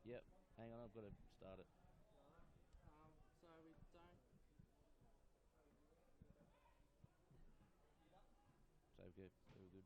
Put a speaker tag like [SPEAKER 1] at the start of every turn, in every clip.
[SPEAKER 1] Yep. Hang on, I've got to start it.
[SPEAKER 2] So we don't.
[SPEAKER 1] So good. Very good.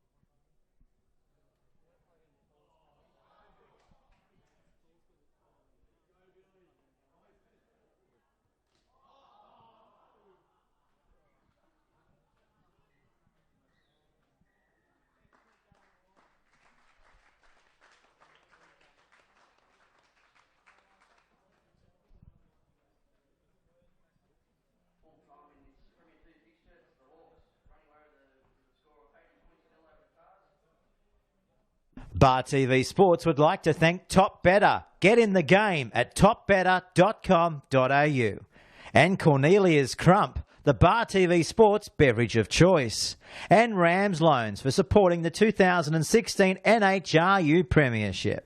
[SPEAKER 3] Full time in this Premier 2 fixture. It's the Hawks running away with the score of 80-27 over the Tars.
[SPEAKER 4] Bar TV Sports would like to thank Top Better. Get in the game at topbetter.com.au. And Cornelia's Crump, the Bar TV Sports beverage of choice. And Rams Loans for supporting the 2016 NHRU Premiership.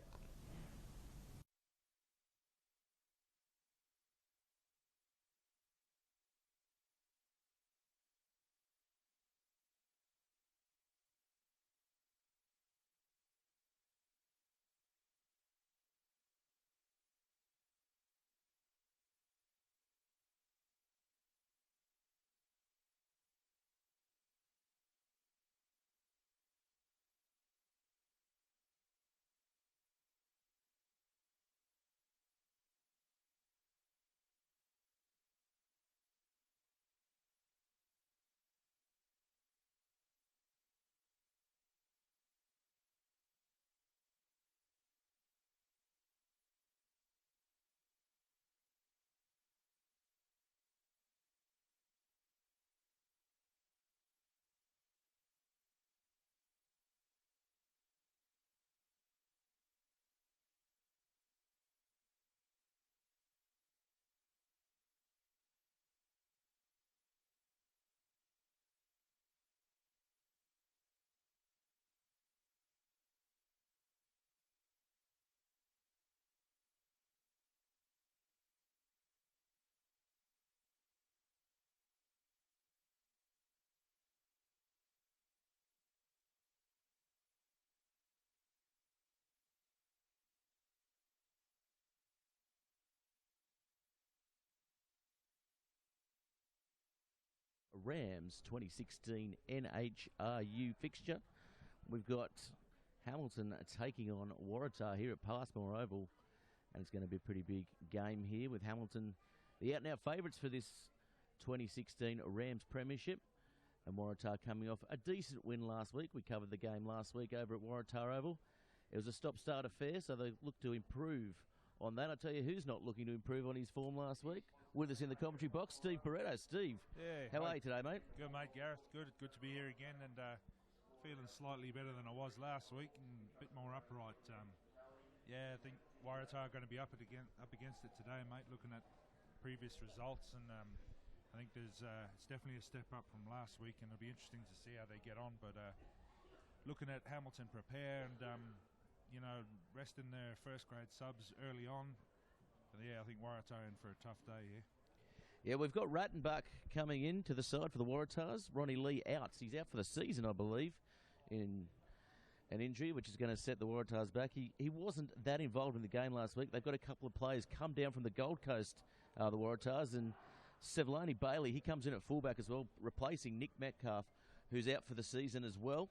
[SPEAKER 1] Rams 2016 NHRU fixture. We've got Hamilton taking on Waratah here at Passmore Oval, and it's going to be a pretty big game here with Hamilton, the out-and-out favourites for this 2016 Rams Premiership, and Waratah coming off a decent win last week. We covered the game last week over at Waratah Oval. It was a stop-start affair, so they look to improve on that. I tell you who's not looking to improve on his form last week. With us in the commentary box, Steve Pareto. Steve, how are you today, mate?
[SPEAKER 5] Good, mate, Gareth. Good to be here again, and feeling slightly better than I was last week, and a bit more upright. I think Waratah are going to be up against it today, mate. Looking at previous results, and I think it's definitely a step up from last week, and it'll be interesting to see how they get on. But looking at Hamilton prepare and resting their first grade subs early on. I think Waratah in for a tough day here.
[SPEAKER 1] Yeah, we've got Rattenbach coming in to the side for the Waratahs. Ronnie Lee out. He's out for the season, I believe, in an injury, which is going to set the Waratahs back. He wasn't that involved in the game last week. They've got a couple of players come down from the Gold Coast, the Waratahs, and Sevlani Bailey, he comes in at fullback as well, replacing Nick Metcalf, who's out for the season as well.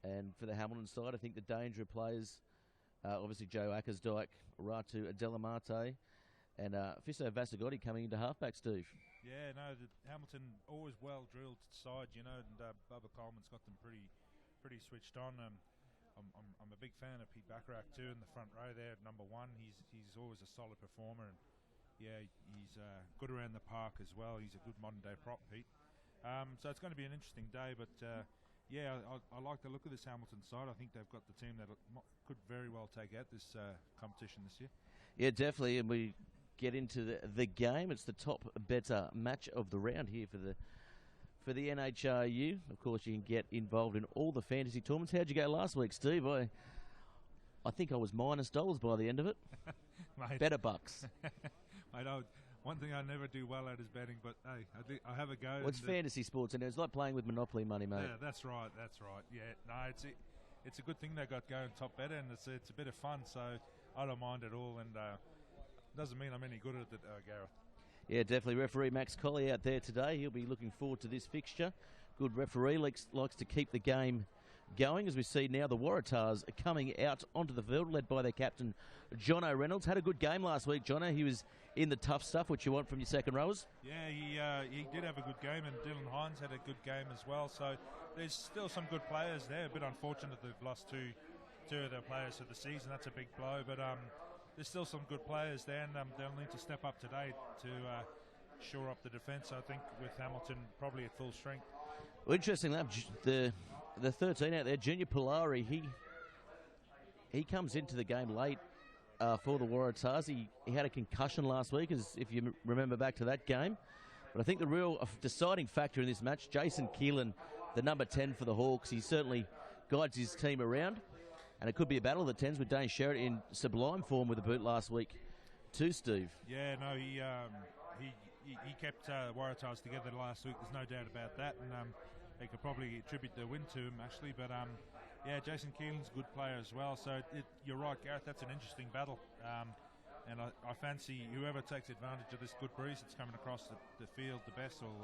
[SPEAKER 1] And for the Hamilton side, I think the danger of players, obviously Joe Ackersdyke, Ratu Delamarte, and Fiso Vasagotti coming into halfback, Steve.
[SPEAKER 5] Yeah, no, the Hamilton always well drilled side, and Bubba Coleman's got them pretty switched on. I'm a big fan of Pete Bacharach too in the front row there at number one. He's always a solid performer, and he's good around the park as well. He's a good modern day prop, Pete. So it's going to be an interesting day, but I like the look of this Hamilton side. I think they've got the team that could very well take out this competition this year.
[SPEAKER 1] Yeah, definitely, and we get into the game. It's the top better match of the round here for the NHRU. Of course, you can get involved in all the fantasy tournaments. How'd you go last week, Steve? I think I was -$- by the end of it.
[SPEAKER 5] Mate.
[SPEAKER 1] Better bucks.
[SPEAKER 5] I know. One thing I never do well at is betting, but hey, I have a go.
[SPEAKER 1] Well, it's fantasy sports, and it's like playing with Monopoly money, mate.
[SPEAKER 5] Yeah, that's right. Yeah, no, it's a good thing they got going, Top Better, and it's a bit of fun. So I don't mind at all, and doesn't mean I'm any good at it, Gareth.
[SPEAKER 1] Yeah, definitely. Referee Max Colley out there today. He'll be looking forward to this fixture. Good referee, likes to keep the game going. As we see now, the Waratahs are coming out onto the field, led by their captain, Jono Reynolds. Had a good game last week, Jono. He was in the tough stuff, which you want from your second rowers.
[SPEAKER 5] Yeah, he did have a good game, and Dylan Hines had a good game as well. So there's still some good players there. A bit unfortunate they've lost two of their players for the season. That's a big blow, but there's still some good players there, and they'll need to step up today to shore up the defence, I think, with Hamilton probably at full strength.
[SPEAKER 1] Well, interesting enough, the 13 out there, Junior Polari, he comes into the game late for the Waratahs. He had a concussion last week, as if you remember back to that game. But I think the real deciding factor in this match, Jason Keelan, the number 10 for the Hawks, he certainly guides his team around. And it could be a battle of the 10s with Dane Sherritt in sublime form with a boot last week too, Steve.
[SPEAKER 5] Yeah, no, he kept Waratahs together last week. There's no doubt about that, and they could probably attribute the win to him actually. But yeah, Jason Keelan's a good player as well. So you're right, Gareth. That's an interesting battle, and I fancy whoever takes advantage of this good breeze that's coming across the field the best will.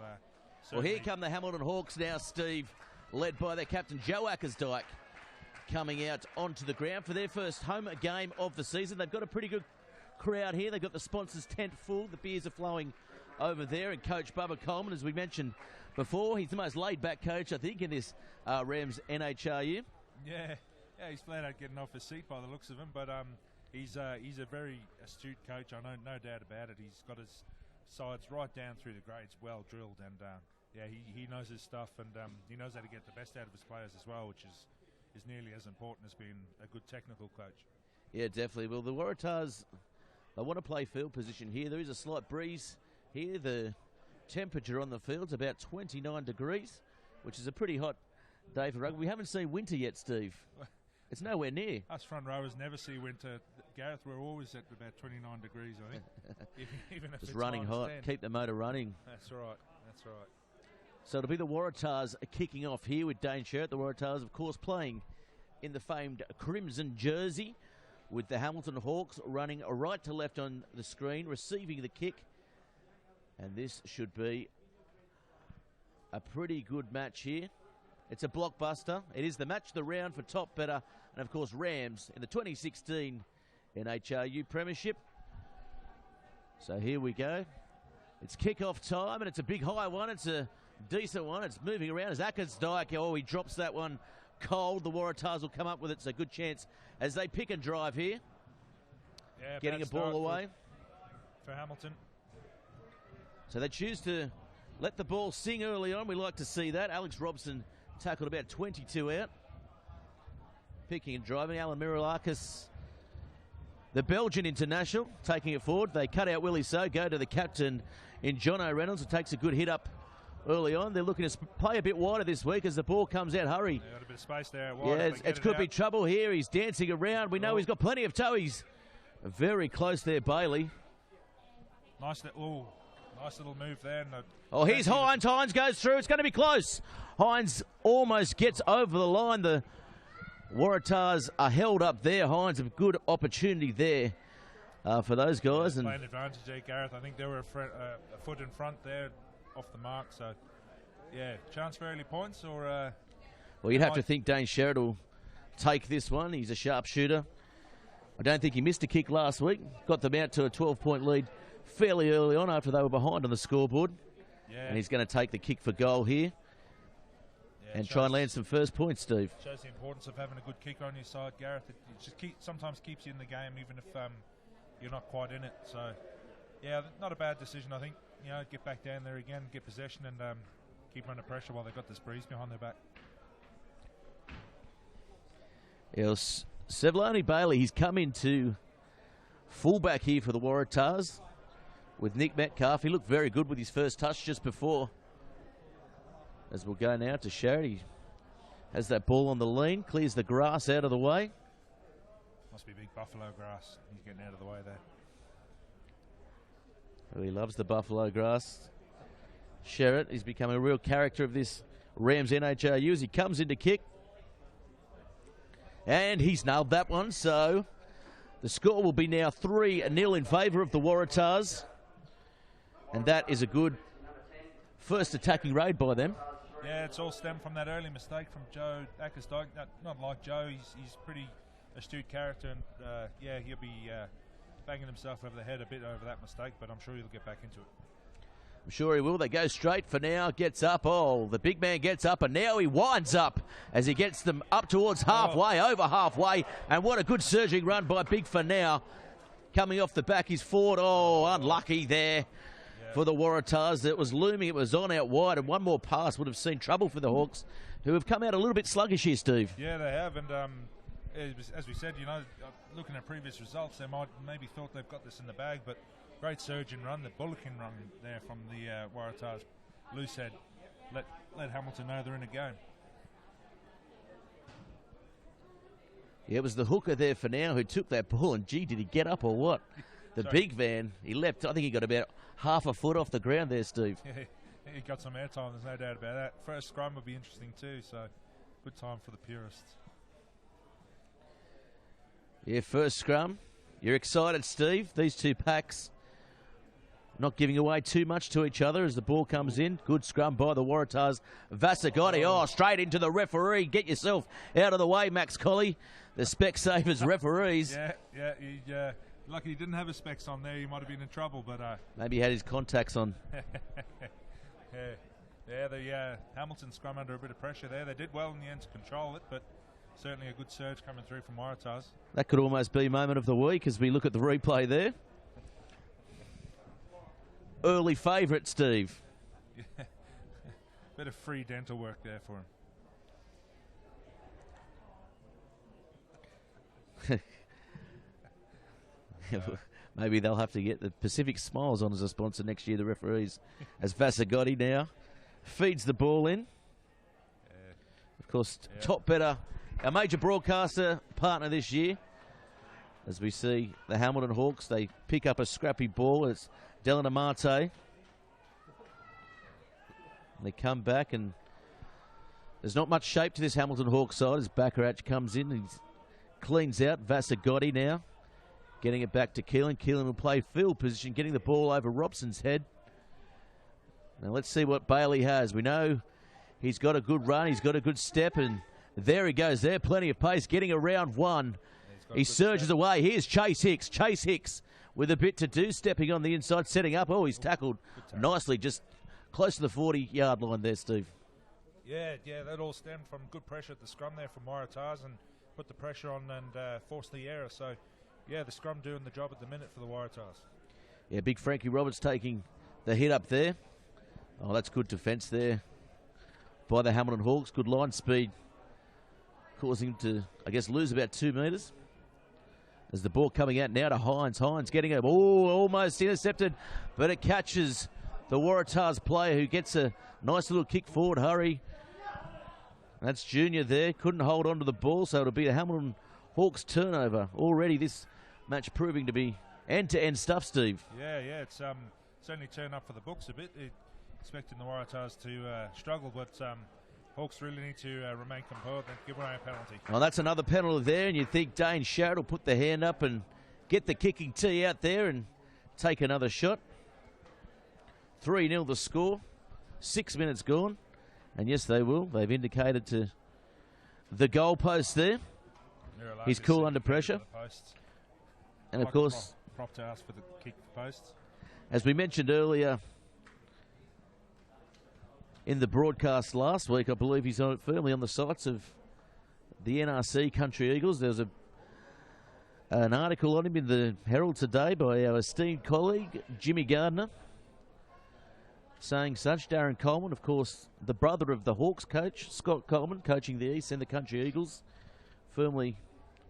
[SPEAKER 1] Well, here come the Hamilton Hawks now, Steve, led by their captain Joe Ackersdyke, coming out onto the ground for their first home game of the season. They've got a pretty good crowd here. They've got the sponsors' tent full. The beers are flowing over there, and Coach Bubba Coleman, as we mentioned before, he's the most laid-back coach, I think, in this Rams NHRU.
[SPEAKER 5] Yeah, he's flat out getting off his seat by the looks of him, but he's a very astute coach. I know, no doubt about it. He's got his sides right down through the grades, well drilled, and yeah, he knows his stuff, and he knows how to get the best out of his players as well, which is nearly as important as being a good technical coach. Yeah,
[SPEAKER 1] definitely. Well, the Waratahs, they want to play field position here. There is a slight breeze here. The temperature on the field's about 29 degrees, which is a pretty hot day for rugby. We haven't seen winter yet, Steve. It's nowhere near.
[SPEAKER 5] Us front rowers never see winter. Gareth, we're always at about 29 degrees, I think. even if
[SPEAKER 1] it's
[SPEAKER 5] it's
[SPEAKER 1] running hot.
[SPEAKER 5] 10.
[SPEAKER 1] Keep the motor running.
[SPEAKER 5] That's right.
[SPEAKER 1] So it'll be the Waratahs kicking off here with Dane Sherritt. The Waratahs, of course, playing in the famed crimson jersey, with the Hamilton Hawks running right to left on the screen, receiving the kick. And this should be a pretty good match here. It's a blockbuster. It is the match of the round for top better, and of course Rams in the 2016 NHRU Premiership. So here we go. It's kick-off time, and it's a big high one. It's a decent one. It's moving around as Ackersdyke. Oh, he drops that one cold. The Waratahs will come up with it. It's a good chance as they pick and drive here.
[SPEAKER 5] Yeah,
[SPEAKER 1] getting a ball away
[SPEAKER 5] for Hamilton.
[SPEAKER 1] So they choose to let the ball sing early on. We like to see that. Alex Robson tackled about 22 out. Picking and driving. Alan Mirilakis, the Belgian international, taking it forward. They cut out Willie So, go to the captain in Jono Reynolds, who takes a good hit up early on. They're looking to play a bit wider this week as the ball comes out. Hurry.
[SPEAKER 5] They got a bit of space there. Wide,
[SPEAKER 1] yeah, it could be trouble here. He's dancing around. We know he's got plenty of toes. Very close there, Bailey.
[SPEAKER 5] Nice little move there.
[SPEAKER 1] And here's Hines. Hines goes through. It's going to be close. Hines almost gets over the line. The Waratahs are held up there. Hines, a good opportunity there for those guys.
[SPEAKER 5] Yeah, playing advantage there, Gareth. I think they were a foot in front there, off the mark. So, yeah, chance for early points or...
[SPEAKER 1] well, you'd have to think Dane Sherritt will take this one. He's a sharpshooter. I don't think he missed a kick last week. Got them out to a 12-point lead fairly early on after they were behind on the scoreboard.
[SPEAKER 5] Yeah.
[SPEAKER 1] And he's going to take the kick for goal here. Yeah, and try and land some first points, Steve.
[SPEAKER 5] Shows the importance of having a good kicker on your side, Gareth. It just sometimes keeps you in the game, even if you're not quite in it. So, yeah, not a bad decision, I think. You know, get back down there again, get possession, and keep under pressure while they've got this breeze behind their back.
[SPEAKER 1] Yeah, Sevlani Bailey, he's come into fullback here for the Waratahs with Nick Metcalf. He looked very good with his first touch just before. As we'll go now to Sherritt. He has that ball on the lean, clears the grass out of the way.
[SPEAKER 5] Must be big buffalo grass. He's getting out of the way there.
[SPEAKER 1] Well, he loves the buffalo grass. Sherritt, he's become a real character of this Rams NHRU as he comes into kick. And he's nailed that one, so The score will be now 3-0 in favour of the Waratahs. And that is a good first attacking raid by them.
[SPEAKER 5] Yeah, it's all stemmed from that early mistake from Joe Ackersdyke. Not like Joe, he's pretty astute character, and yeah, he'll be banging himself over the head a bit over that mistake, but I'm sure he'll get back into it.
[SPEAKER 1] I'm sure he will. They go straight for now, gets up. Oh, the big man gets up, and now he winds up as he gets them up towards halfway, over halfway, and what a good surging run by Big for now. Coming off the back, he's forward. Oh, unlucky there. For the Waratahs. It was looming, it was on out wide, and one more pass would have seen trouble for the Hawks, who have come out a little bit sluggish here, Steve.
[SPEAKER 5] Yeah, they have, and as we said, you know, looking at previous results, they might maybe thought they've got this in the bag, but great surge and run, the Bulletin run there from the Waratahs. Loose head, let Hamilton know they're in a game.
[SPEAKER 1] Yeah, it was the hooker there for now who took that ball, and gee, did he get up or what? The big man, he leapt, I think he got about half a foot off the ground there, Steve.
[SPEAKER 5] Yeah, he got some airtime, there's no doubt about that. First scrum would be interesting too, so good time for the purists.
[SPEAKER 1] Yeah, first scrum. You're excited, Steve. These two packs not giving away too much to each other as the ball comes in. Good scrum by the Waratahs. Vasagotti, straight into the referee. Get yourself out of the way, Max Colley. The Specsavers referees.
[SPEAKER 5] Yeah, lucky he didn't have his specs on there. He might have been in trouble, but
[SPEAKER 1] maybe he had his contacts on.
[SPEAKER 5] Yeah, the Hamilton scrum under a bit of pressure there. They did well in the end to control it, but certainly a good surge coming through from Waratahs.
[SPEAKER 1] That could almost be moment of the week as we look at the replay there. Early favourite, Steve.
[SPEAKER 5] Yeah. Bit of free dental work there for him.
[SPEAKER 1] Maybe they'll have to get the Pacific Smiles on as a sponsor next year, the referees, as Vasagotti now feeds the ball in. Of course, Top Better, our major broadcaster partner this year. As we see the Hamilton Hawks, they pick up a scrappy ball. It's Dylan Amate. They come back, and there's not much shape to this Hamilton Hawks side as Bacharach comes in and cleans out. Vasagotti now getting it back to Keelan. Keelan will play field position, getting the ball over Robson's head. Now let's see what Bailey has. We know he's got a good run, he's got a good step, and there he goes there. Plenty of pace, getting around one. He surges away. Here's Chase Hicks. Chase Hicks with a bit to do, stepping on the inside, setting up. Oh, he's tackled nicely, just close to the 40-yard line there, Steve.
[SPEAKER 5] Yeah, that all stemmed from good pressure at the scrum there from Waratahs and put the pressure on and forced the error. So, yeah, the scrum doing the job at the minute for the Waratahs.
[SPEAKER 1] Yeah, big Frankie Roberts taking the hit up there. Oh, that's good defence there by the Hamilton Hawks. Good line speed, causing him to, I guess, lose about 2 metres. As the ball coming out now to Hines. Hines getting it. Oh, almost intercepted, but it catches the Waratahs player who gets a nice little kick forward. Hurry. That's Junior there. Couldn't hold on to the ball, so it'll be a Hamilton Hawks turnover. Already this match proving to be end-to-end stuff, Steve.
[SPEAKER 5] Yeah, it's certainly turned up for the books a bit. Expecting the Waratahs to struggle, but Hawks really need to remain composed and give away a penalty.
[SPEAKER 1] Well, that's another penalty there, and you think Dane Sharrett will put the hand up and get the kicking tee out there and take another shot. 3-0 the score. 6 minutes gone. And yes, they will. They've indicated to the goalpost there. He's cool under pressure. And of course,
[SPEAKER 5] prop to ask for the kick post.
[SPEAKER 1] As we mentioned earlier in the broadcast last week, I believe he's firmly on the sights of the NRC Country Eagles. There was an article on him in the Herald today by our esteemed colleague, Jimmy Gardner, saying such. Darren Coleman, of course, the brother of the Hawks coach, Scott Coleman, coaching the East and the Country Eagles, firmly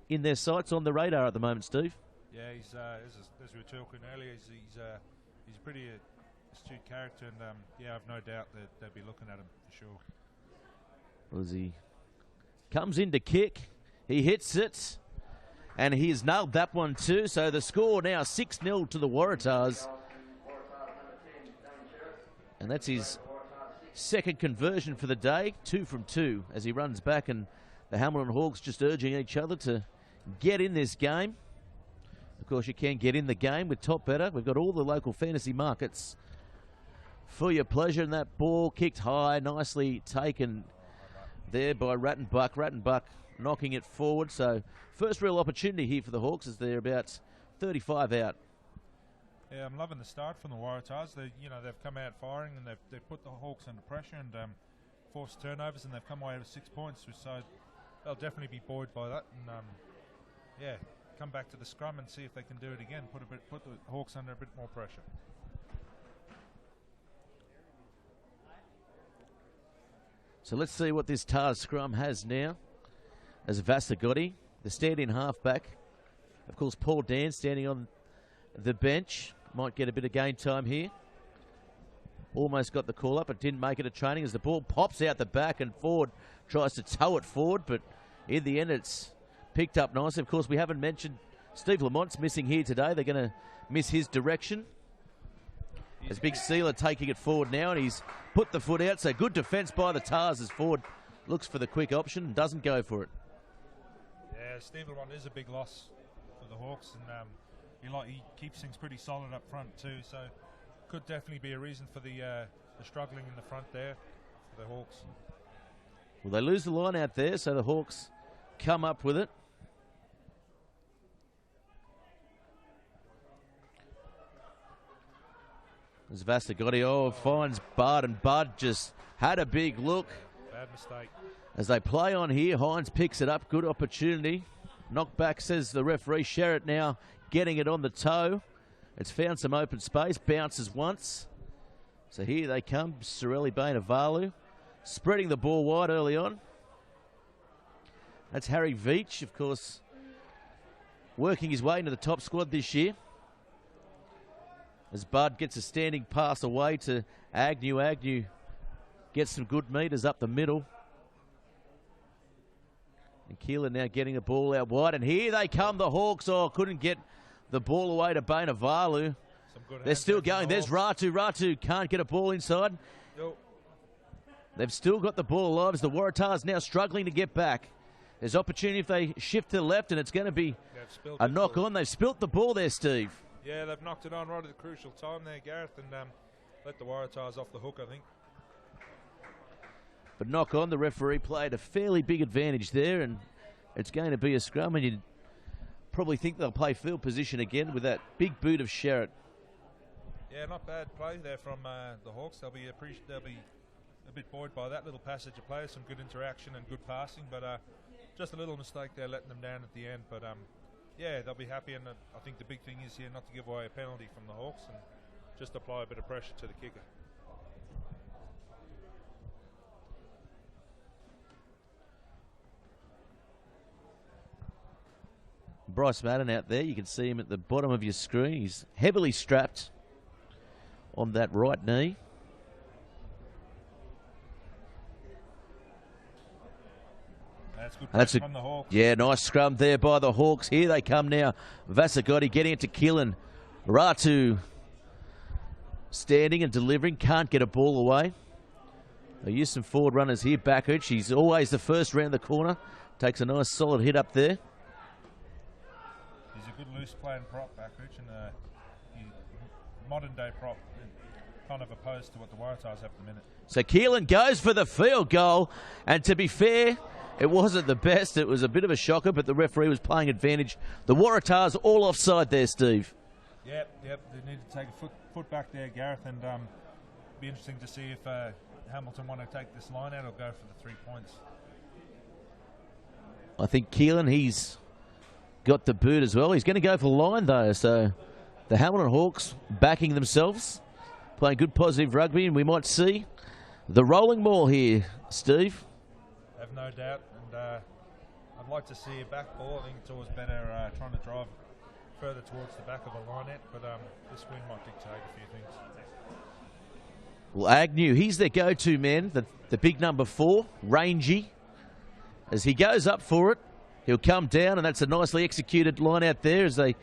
[SPEAKER 1] in their sights, on the radar at the moment, Steve.
[SPEAKER 5] Yeah, he's as we were talking earlier, he's a pretty astute character, and yeah, I've no doubt that they'll be looking at him for sure.
[SPEAKER 1] Well, as he comes in to kick, he hits it, and he has nailed that one too. So the score now 6-0 to the Waratahs. And that's his second conversion for the day, 2 from 2, as he runs back, and the Hamilton Hawks just urging each other to get in this game. Of course, you can get in the game with Top Better. We've got all the local fantasy markets for your pleasure. And that ball kicked high, nicely taken there by Rattenbuck. Rattenbuck knocking it forward. So first real opportunity here for the Hawks as they're about 35 out.
[SPEAKER 5] Yeah, I'm loving the start from the Waratahs. They've come out firing and they've put the Hawks under pressure and forced turnovers, and they've come away with 6 points. So they'll definitely be buoyed by that. And come back to the scrum and see if they can do it again. Put the Hawks under a bit more pressure.
[SPEAKER 1] So let's see what this Tars scrum has now. As Vasagotti, the stand-in halfback. Of course, Paul Dan standing on the bench. Might get a bit of game time here. Almost got the call up, but didn't make it a training as the ball pops out the back and Ford tries to tow it forward, but in the end it's picked up nicely. Of course, we haven't mentioned Steve Lamont's missing here today. They're going to miss his direction. As Big Sealer taking it forward now, and he's put the foot out. So good defence by the Tars as Ford looks for the quick option and doesn't go for it.
[SPEAKER 5] Yeah, Steve Lamont is a big loss for the Hawks, and he keeps things pretty solid up front too. So could definitely be a reason for the struggling in the front there for the Hawks.
[SPEAKER 1] Well, they lose the line out there, so the Hawks come up with it. As Vasagotti finds Bud, and Bud just had a big look.
[SPEAKER 5] Bad mistake.
[SPEAKER 1] As they play on here, Hines picks it up. Good opportunity. Knockback, says the referee. Sherritt now getting it on the toe. It's found some open space. Bounces once. So here they come. Sorelli Bainavalu spreading the ball wide early on. That's Harry Veach, of course, working his way into the top squad this year. As Bud gets a standing pass away to Agnew. Agnew gets some good meters up the middle. And Keelan now getting the ball out wide. And here they come, the Hawks. Couldn't get the ball away to Bainavalu. They're still going. There's Ratu. Ratu can't get a ball inside.
[SPEAKER 5] Nope.
[SPEAKER 1] They've still got the ball alive as the Waratahs now struggling to get back. There's opportunity if they shift to the left, and it's going to be a knock on. They've spilt the ball there, Steve.
[SPEAKER 5] Yeah, they've knocked it on right at the crucial time there, Gareth, and let the Waratahs off the hook, I think.
[SPEAKER 1] But knock on, the referee played a fairly big advantage there, and it's going to be a scrum, and you'd probably think they'll play field position again with that big boot of Sherritt.
[SPEAKER 5] Yeah, not bad play there from the Hawks. They'll be a bit buoyed by that little passage of play, some good interaction and good passing, but just a little mistake there, letting them down at the end. But yeah, they'll be happy, and I think the big thing is here not to give away a penalty from the Hawks and just apply a bit of pressure to the kicker.
[SPEAKER 1] Bryce Madden out there, you can see him at the bottom of your screen. He's heavily strapped on that right knee.
[SPEAKER 5] That's good from the Hawks.
[SPEAKER 1] Yeah, nice scrum there by the Hawks. Here they come now. Vasagotti getting it to Keelan. Ratu standing and delivering. Can't get a ball away. They use some forward runners here. Backage, he's always the first round the corner. Takes a nice solid hit up there.
[SPEAKER 5] He's a good loose playing prop, Backage, and a modern day prop, kind of opposed to what the Waratahs have at the minute.
[SPEAKER 1] So Keelan goes for the field goal, and to be fair, it wasn't the best. It was a bit of a shocker, but the referee was playing advantage. The Waratahs all offside there, Steve.
[SPEAKER 5] Yep. They need to take a foot back there, Gareth, and be interesting to see if Hamilton want to take this line out or go for the 3 points.
[SPEAKER 1] I think Keelan, he's got the boot as well. He's going to go for the line, though. So the Hamilton Hawks backing themselves, playing good positive rugby, and we might see the rolling maul here, Steve.
[SPEAKER 5] I have no doubt, and I'd like to see a back ball. I think it's always better trying to drive further towards the back of a lineout, but this win might dictate a few things.
[SPEAKER 1] Well, Agnew, he's their go-to man, the big number 4, rangy. As he goes up for it, he'll come down, and that's a nicely executed line out there as they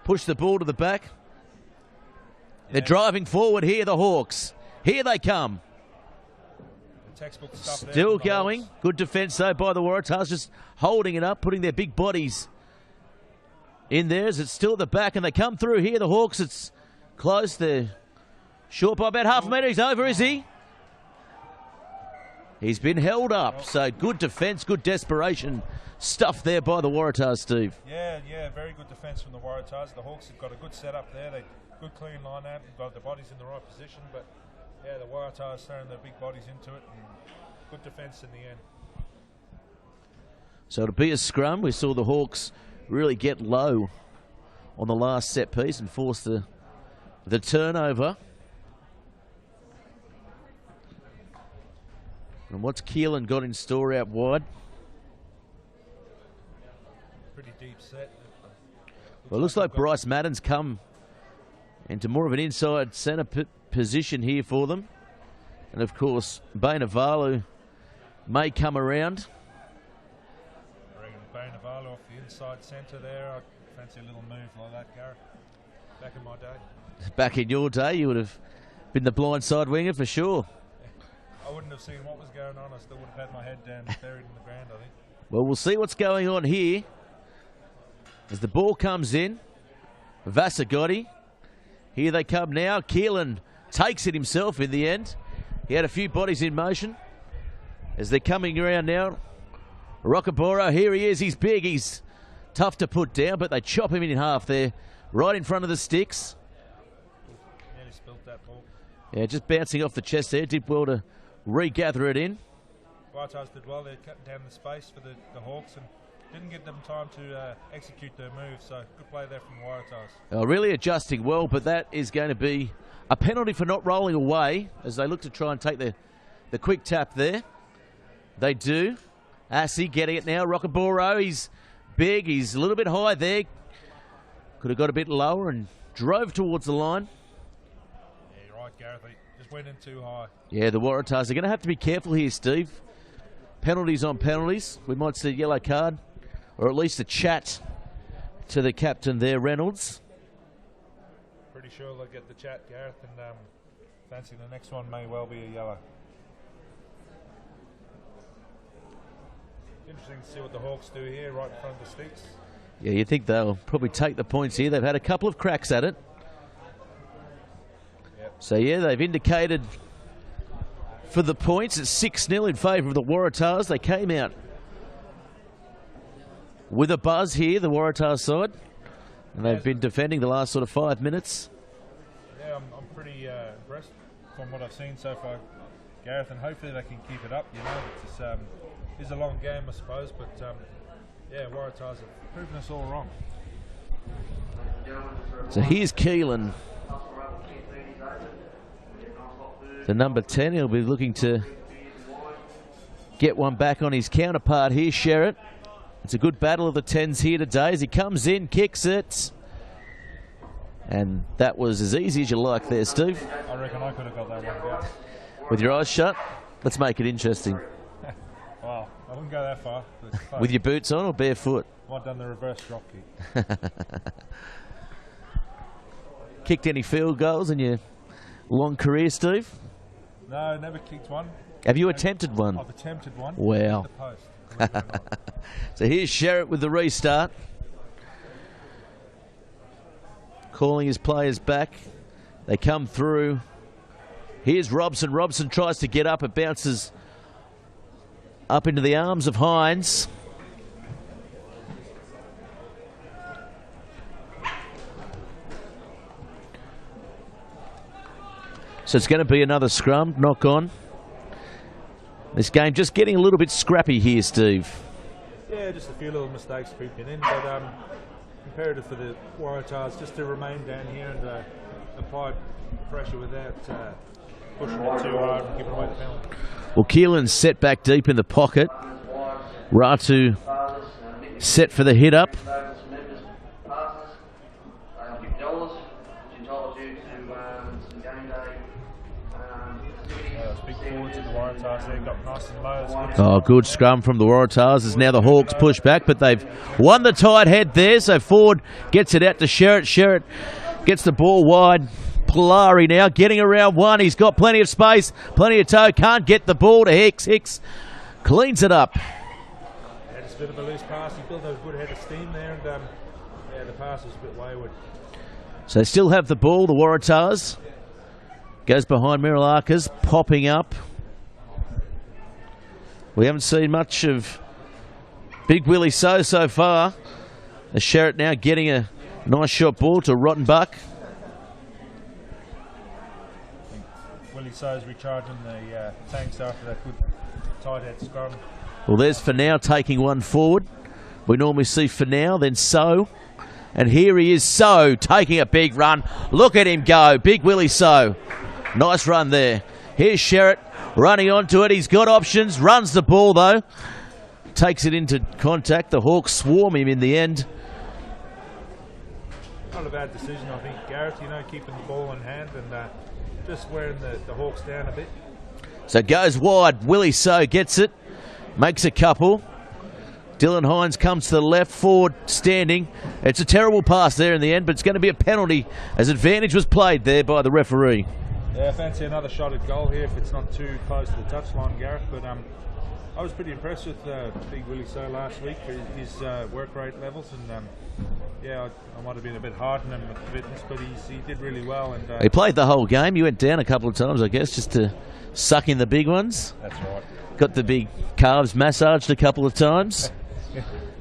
[SPEAKER 1] push the ball to the back. Yeah. They're driving forward here, the Hawks. Here they come.
[SPEAKER 5] Textbook stuff
[SPEAKER 1] Still going. Good defence, though, by the Waratahs, just holding it up, putting their big bodies in theirs. It's still at the back, and they come through here. The Hawks, it's close. They're short by about half a metre. He's over, is he? He's been held up. So good defence, good desperation stuff there by the Waratahs, Steve.
[SPEAKER 5] Yeah, very good defence from the Waratahs. The Hawks have got a good setup there. They good clean line out. They've got the bodies in the right position, but yeah, the Waratahs throwing their big bodies into it, and good defence in the end.
[SPEAKER 1] So it'll be a scrum. We saw the Hawks really get low on the last set piece and force the turnover. And what's Keelan got in store out wide?
[SPEAKER 5] Pretty deep set.
[SPEAKER 1] Well, it looks like Bryce Madden's come into more of an inside centre position here for them. And of course, Bainavalu may come around.
[SPEAKER 5] I reckon Bainavalu off the inside centre there. I fancy a little move like that, Gareth. Back in my day.
[SPEAKER 1] Back in your day, you would have been the blindside winger for sure.
[SPEAKER 5] I wouldn't have seen what was going on. I still would have had my head down, buried in the ground, I think.
[SPEAKER 1] Well, we'll see what's going on here. As the ball comes in, Vasagotti. Here they come now. Keelan takes it himself in the end. He had a few bodies in motion. As they're coming around now, Rockaboro, here he is. He's big. He's tough to put down, but they chop him in half there, right in front of the sticks.
[SPEAKER 5] Nearly spilt that ball.
[SPEAKER 1] Yeah, just bouncing off the chest there. Did well to regather it in.
[SPEAKER 5] Waratahs did well. They cut down the space for the Hawks and didn't give them time to execute their move. So good play there from the Waratahs.
[SPEAKER 1] Really adjusting well, but that is going to be a penalty for not rolling away as they look to try and take the quick tap there. They do. Assey getting it now. Rockaboro, he's big. He's a little bit high there. Could have got a bit lower and drove towards the line.
[SPEAKER 5] Yeah, you're right, Gareth. They just went in too high.
[SPEAKER 1] Yeah, the Waratahs are going to have to be careful here, Steve. Penalties on penalties. We might see a yellow card, or at least a chat to the captain there, Reynolds.
[SPEAKER 5] Pretty sure they'll get the chat, Gareth, and fancy the next one may well be a yellow. Interesting to see what the Hawks do here right in front of the sticks.
[SPEAKER 1] Yeah, you think they'll probably take the points here. They've had a couple of cracks at it.
[SPEAKER 5] Yep.
[SPEAKER 1] So, yeah, they've indicated for the points. It's 6-0 in favour of the Waratahs. They came out with a buzz here, the Waratahs side. And they've been defending the last sort of 5 minutes.
[SPEAKER 5] Yeah, I'm pretty impressed from what I've seen so far, Gareth, and hopefully they can keep it up. You know, it's a long game, I suppose, but yeah, Waratahs have proven us all wrong.
[SPEAKER 1] So here's Keelan, the number 10. He'll be looking to get one back on his counterpart here, Sherritt. It's a good battle of the 10s here today as he comes in, kicks it. And that was as easy as you like there, Steve.
[SPEAKER 5] I reckon I could have got that one, Gareth.
[SPEAKER 1] With your eyes shut, let's make it interesting.
[SPEAKER 5] Well, I wouldn't go that far.
[SPEAKER 1] With your boots on or barefoot?
[SPEAKER 5] Might have done the reverse drop kick.
[SPEAKER 1] Kicked any field goals in your long career, Steve?
[SPEAKER 5] No, never kicked one.
[SPEAKER 1] Have you attempted one?
[SPEAKER 5] I've attempted one.
[SPEAKER 1] Wow.
[SPEAKER 5] Hit the post, believe it or not.
[SPEAKER 1] So here's Sherritt with the restart. Calling his players back. They come through. Here's Robson. Robson tries to get up. It bounces up into the arms of Hines. So it's going to be another scrum, knock on. This game just getting a little bit scrappy here, Steve.
[SPEAKER 5] Yeah, just a few little mistakes creeping in, but imperative for the Waratahs just to remain down here and apply pressure without pushing it too hard and giving away the penalty.
[SPEAKER 1] Well, Keelan's set back deep in the pocket. Ratu set for the hit up.
[SPEAKER 5] Big forwards in the Waratahs there, got nice and low.
[SPEAKER 1] Oh, good scrum from the Waratahs as now the Hawks push back, but they've won the tight head there. So Ford gets it out to Sherritt. Sherritt gets the ball wide. Polari now getting around one. He's got plenty of space, plenty of toe. Can't get the ball to Hicks. Hicks cleans it up.
[SPEAKER 5] Yeah, just a bit of a loose pass. He built a good head of steam there, and yeah, the pass was a bit wayward.
[SPEAKER 1] So they still have the ball, the Waratahs. Goes behind Miralakas, popping up. We haven't seen much of Big Willie so far. The Sherritt now getting a nice short ball to Rottenbuck.
[SPEAKER 5] Willie So's recharging the tanks after that good tight head scrum.
[SPEAKER 1] Well, there's Finau taking one forward. We normally see Finau, then So. And here he is, So, taking a big run. Look at him go. Big Willie So. Nice run there. Here's Sherritt running onto it. He's got options. Runs the ball, though. Takes it into contact. The Hawks swarm him in the end.
[SPEAKER 5] Not a bad decision, I think, Gareth, keeping the ball in hand and just wearing the Hawks down a bit.
[SPEAKER 1] So it goes wide. Willie So gets it. Makes a couple. Dylan Hines comes to the left, forward, standing. It's a terrible pass there in the end, but it's going to be a penalty as advantage was played there by the referee.
[SPEAKER 5] Yeah, I fancy another shot at goal here if it's not too close to the touchline, Gareth. But I was pretty impressed with Big Willie So last week for his work rate levels. And yeah, I might have been a bit hard on him with the fitness, but he did really well. And
[SPEAKER 1] he played the whole game. He went down a couple of times, I guess, just to suck in the big ones.
[SPEAKER 5] That's right.
[SPEAKER 1] Got the big calves massaged a couple of times.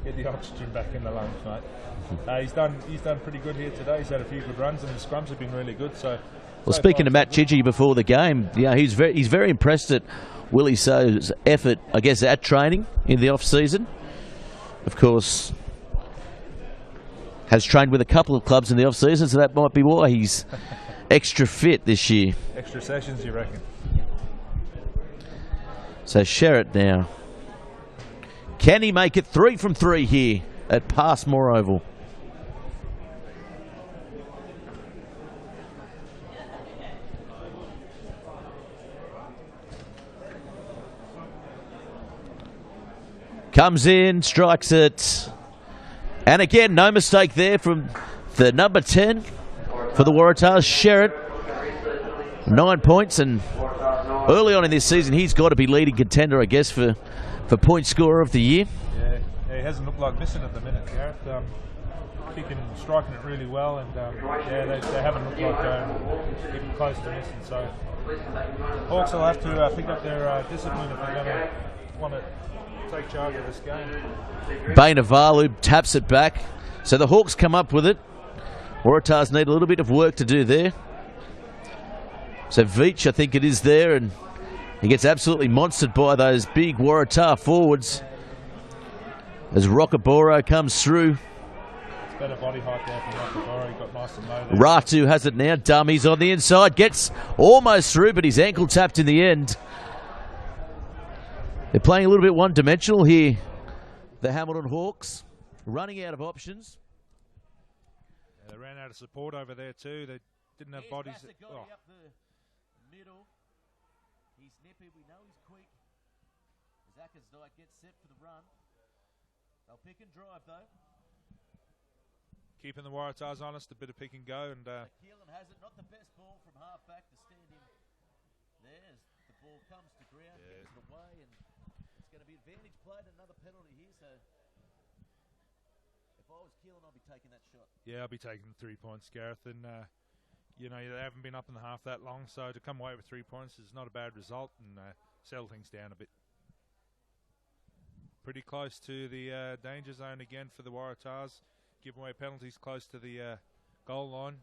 [SPEAKER 5] Get the oxygen back in the lungs, mate. He's done pretty good here today. He's had a few good runs, and the scrums have been really good.
[SPEAKER 1] Well, speaking to Matt Chidgey before the game, he's very impressed at Willie So's effort, I guess, at training in the off season. Of course, has trained with a couple of clubs in the off season, so that might be why he's extra fit this year.
[SPEAKER 5] Extra sessions, you reckon?
[SPEAKER 1] So Sherritt now. Can he make it 3 from 3 here at Passmore Oval? Comes in, strikes it. And again, no mistake there from the number 10 for the Waratahs, Sherritt. 9 points, and early on in this season, he's got to be leading contender, I guess, for point scorer of the year.
[SPEAKER 5] Yeah, he hasn't looked like missing at the minute, Gareth. Striking it really well, and they haven't looked like going even close to missing. So Hawks will have to pick up their discipline if they're going to want to take charge of this game.
[SPEAKER 1] Bainavalu taps it back. So the Hawks come up with it. Waratahs need a little bit of work to do there. So Veach, I think it is there, and he gets absolutely monstered by those big Waratah forwards as Rockaboro comes through.
[SPEAKER 5] It's better body height there from Rockaboro. He got nice and low there.
[SPEAKER 1] Ratu has it now. Dummies on the inside. Gets almost through, but his ankle tapped in the end. They're playing a little bit one-dimensional here, the Hamilton Hawks. Running out of options.
[SPEAKER 5] Yeah, they ran out of support over there too. They didn't have bodies.
[SPEAKER 1] Up the middle. He's nippy. We know he's quick. Zakazai gets set for the run. They'll pick and drive though.
[SPEAKER 5] Keeping the Waratahs honest, a bit of pick and go, and
[SPEAKER 1] Keelan has it. Not the best ball from half back to stand in. There's the ball comes to ground, gets it away, and it's going to be advantage played. Another penalty here. So if I was Keelan, I'd be taking that shot.
[SPEAKER 5] Yeah, I'll be taking 3 points, Gareth, and they haven't been up in the half that long, so to come away with 3 points is not a bad result, and settle things down a bit. Pretty close to the danger zone again for the Waratahs. Give away penalties close to the goal line.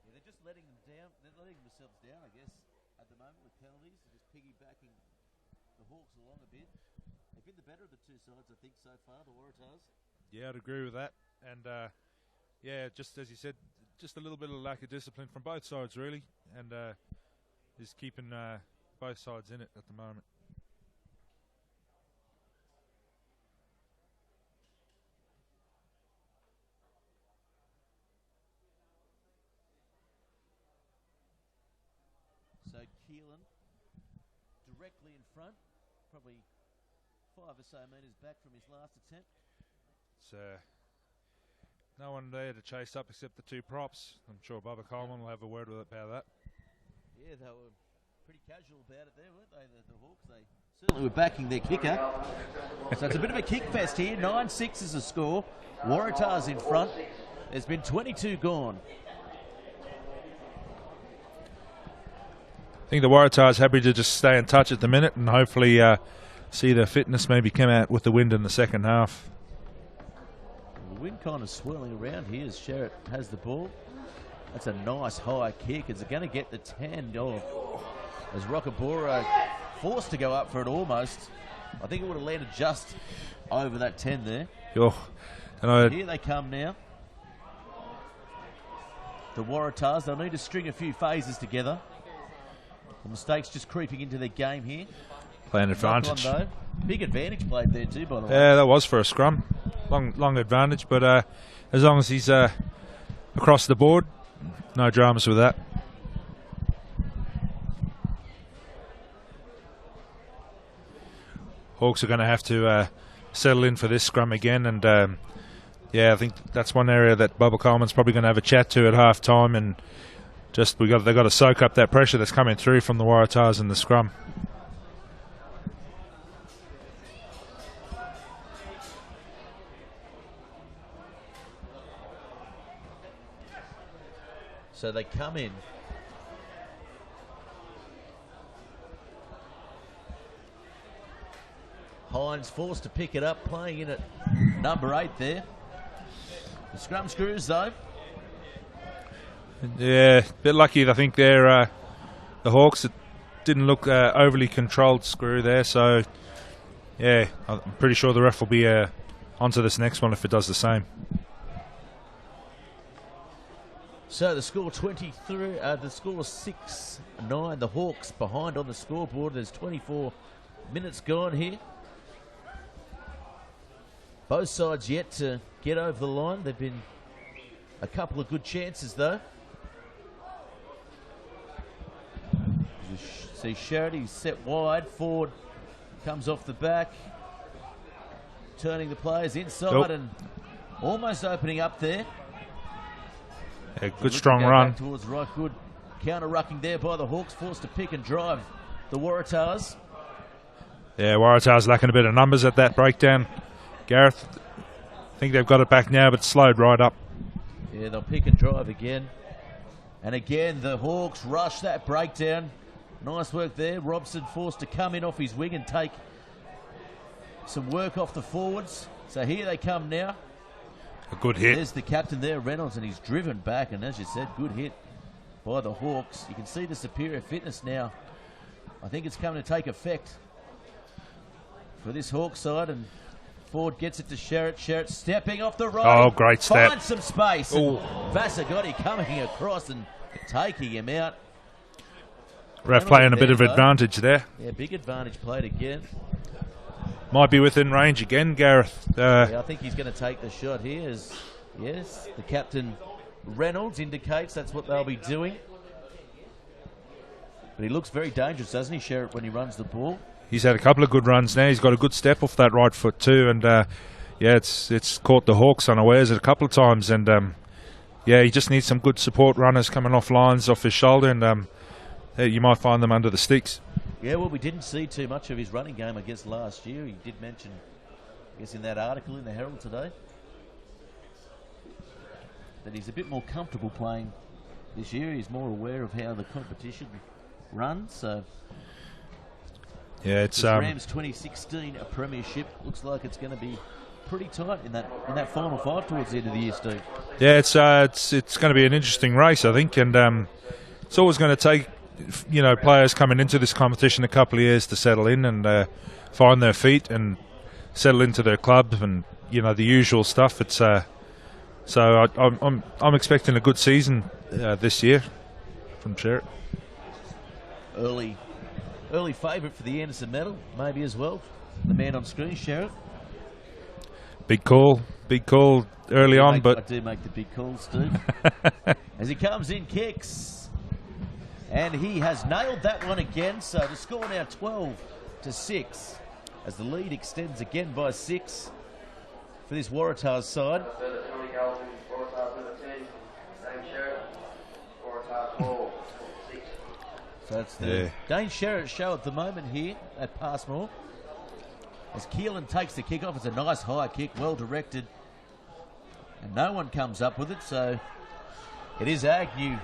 [SPEAKER 1] Yeah, they're just letting them down. They're letting themselves down, I guess, at the moment with penalties. They're just piggybacking the Hawks along a bit. They've been the better of the two sides, I think, so far, the Waratahs.
[SPEAKER 5] Yeah, I'd agree with that. And, just as you said, just a little bit of lack of discipline from both sides, really. And is keeping both sides in it at the moment.
[SPEAKER 1] So Keelan directly in front, probably 5 or so metres back from his last attempt.
[SPEAKER 5] It's no one there to chase up except the two props. I'm sure Bubba Coleman will have a word with about that.
[SPEAKER 1] Yeah, they were pretty casual about it there, weren't they, the Hawks? They Certainly we're backing their kicker. So it's a bit of a kick fest here. 9-6 is the score. Waratah's in front. There's been 22 gone.
[SPEAKER 5] I think the Waratah's happy to just stay in touch at the minute and hopefully see their fitness maybe come out with the wind in the second half.
[SPEAKER 1] The wind kind of swirling around here as Sherritt has the ball. That's a nice high kick. Is it going to get the 10? Oh, as Rockabora forced to go up for it almost. I think it would have landed just over that 10 there.
[SPEAKER 5] And
[SPEAKER 1] Here they come now. The Waratahs, they'll need to string a few phases together. The mistakes just creeping into their game here.
[SPEAKER 5] Play an advantage.
[SPEAKER 1] Though. Big advantage played there too, by the way.
[SPEAKER 5] Yeah, that was for a scrum. Long advantage, but as long as he's across the board, no dramas with that. Hawks are going to have to settle in for this scrum again, and I think that's one area that Bubba Coleman's probably going to have a chat to at half time, and just they've got to soak up that pressure that's coming through from the Waratahs in the scrum.
[SPEAKER 1] So they come in. Hines forced to pick it up, playing in at number 8 there. The scrum screws though.
[SPEAKER 5] Yeah, a bit lucky. I think they're the Hawks. It didn't look overly controlled screw there, so yeah, I'm pretty sure the ref will be onto this next one if it does the same.
[SPEAKER 1] So the score 23. The score 6-9. The Hawks behind on the scoreboard. There's 24 minutes gone here. Both sides yet to get over the line. There've been a couple of good chances though. You see Sherritt, he's set wide. Ford comes off the back, turning the players inside and almost opening up there.
[SPEAKER 5] Yeah, good strong run.
[SPEAKER 1] Back towards right, good counter-rucking there by the Hawks, forced to pick and drive the Waratahs.
[SPEAKER 5] Yeah, Waratahs lacking a bit of numbers at that breakdown. Gareth, I think they've got it back now, but slowed right up.
[SPEAKER 1] Yeah, they'll pick and drive again. And again, the Hawks rush that breakdown. Nice work there. Robson forced to come in off his wing and take some work off the forwards. So here they come now.
[SPEAKER 5] A good hit.
[SPEAKER 1] There's the captain there, Reynolds, and he's driven back. And as you said, good hit by the Hawks. You can see the superior fitness now. I think it's coming to take effect for this Hawks side. And Ford gets it to Sherritt. Sherritt stepping off the right.
[SPEAKER 5] Oh, great step.
[SPEAKER 1] Finds some space. Vasagotti coming across and taking him out.
[SPEAKER 5] Ref playing a bit of advantage there.
[SPEAKER 1] Yeah, big advantage played again.
[SPEAKER 5] Might be within range again, Gareth.
[SPEAKER 1] Yeah, I think he's going to take the shot here. Yes, the captain Reynolds indicates that's what they'll be doing. But he looks very dangerous, doesn't he, Sherritt, when he runs the ball?
[SPEAKER 5] He's had a couple of good runs now. He's got a good step off that right foot too, and it's caught the Hawks unawares a couple of times. And he just needs some good support runners coming off lines off his shoulder, and you might find them under the sticks.
[SPEAKER 1] Yeah, well, we didn't see too much of his running game, I guess, last year. He did mention, I guess, in that article in the Herald today, that he's a bit more comfortable playing this year. He's more aware of how the competition runs. So,
[SPEAKER 5] yeah, it's
[SPEAKER 1] Rams 2016 premiership looks like it's going to be pretty tight in that final 5 towards the end of the year, Steve.
[SPEAKER 5] Yeah, it's going to be an interesting race, I think, and it's always going to take players coming into this competition a couple of years to settle in and find their feet and settle into their club and the usual stuff. It's so I'm expecting a good season this year from Sherritt.
[SPEAKER 1] Early favourite for the Anderson medal, maybe as well. The man on screen, Sherritt.
[SPEAKER 5] Big call early on, but
[SPEAKER 1] I do make the big calls, Steve. As he comes in, kicks. And he has nailed that one again, so the score now 12-6 as the lead extends again by 6 for this Waratahs side. So it's the Dane Sherritt show at the moment here at Passmore. As Keelan takes the kick off, it's a nice high kick, well directed. And no one comes up with it, so it is Agnew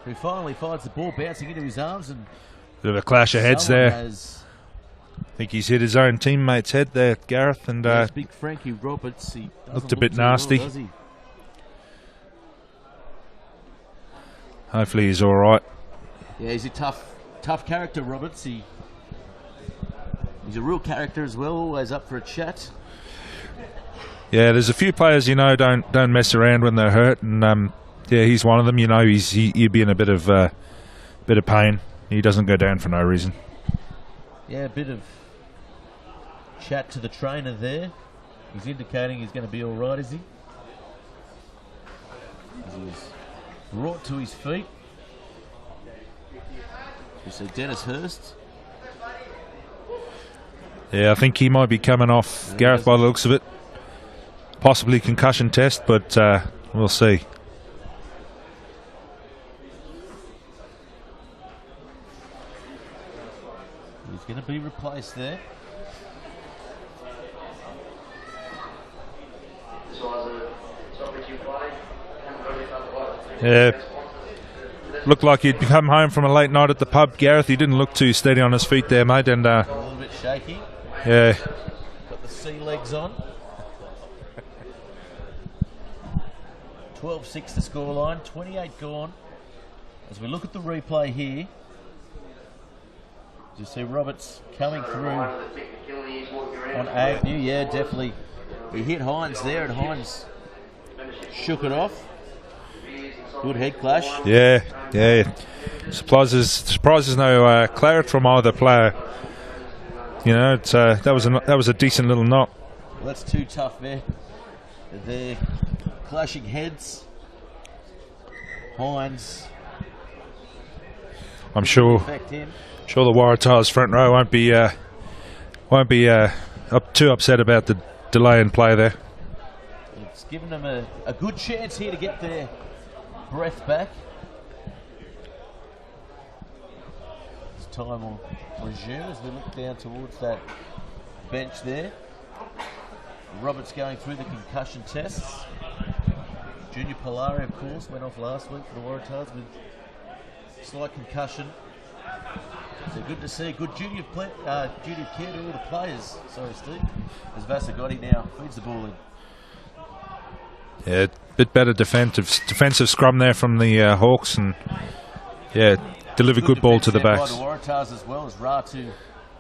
[SPEAKER 1] who finally finds the ball bouncing into his arms. And
[SPEAKER 5] bit of a clash of heads there. I think he's hit his own teammate's head there, Gareth. And
[SPEAKER 1] big Frankie Roberts, he
[SPEAKER 5] looked a bit nasty.
[SPEAKER 1] Well, does he?
[SPEAKER 5] Hopefully he's all right.
[SPEAKER 1] Yeah, he's a tough character, Roberts. He's a real character as well, always up for a chat.
[SPEAKER 5] Yeah, there's a few players, you know, don't mess around when they're hurt, and yeah, he's one of them. You know, he'd be in a bit of pain. He doesn't go down for no reason.
[SPEAKER 1] Yeah, a bit of chat to the trainer there. He's indicating he's going to be all right, is he? He's brought to his feet. You see Dennis Hurst.
[SPEAKER 5] Yeah, I think he might be coming off, Gareth, by the looks of it. Possibly concussion test, but we'll see.
[SPEAKER 1] He's going to be replaced there.
[SPEAKER 5] Yeah, looked like he'd come home from a late night at the pub, Gareth. He didn't look too steady on his feet there, mate. And
[SPEAKER 1] a little bit shaky.
[SPEAKER 5] Yeah.
[SPEAKER 1] Got the sea legs on. 12-6 the scoreline, 28 gone. As we look at the replay here, you see Roberts coming through on Agnew. Yeah, definitely. He hit Hines there, and Hines shook it off. Good head clash.
[SPEAKER 5] Yeah. Surprises no claret from either player. You know, it's that was a decent little knock.
[SPEAKER 1] Well, that's too tough there. They're clashing heads. Hines.
[SPEAKER 5] I'm sure the Waratahs front row won't be too upset about the delay in play there.
[SPEAKER 1] It's given them a good chance here to get their breath back. This time will resume as we look down towards that bench there. Roberts going through the concussion tests. Junior Polari, of course, went off last week for the Waratahs with slight concussion. So good to see a good duty of care to all the players. Sorry, Steve. As Vasagotti now feeds the ball in.
[SPEAKER 5] Yeah, a bit better defensive scrum there from the Hawks, and yeah, deliver good ball to the backs.
[SPEAKER 1] By the Waratahs as well as Ratu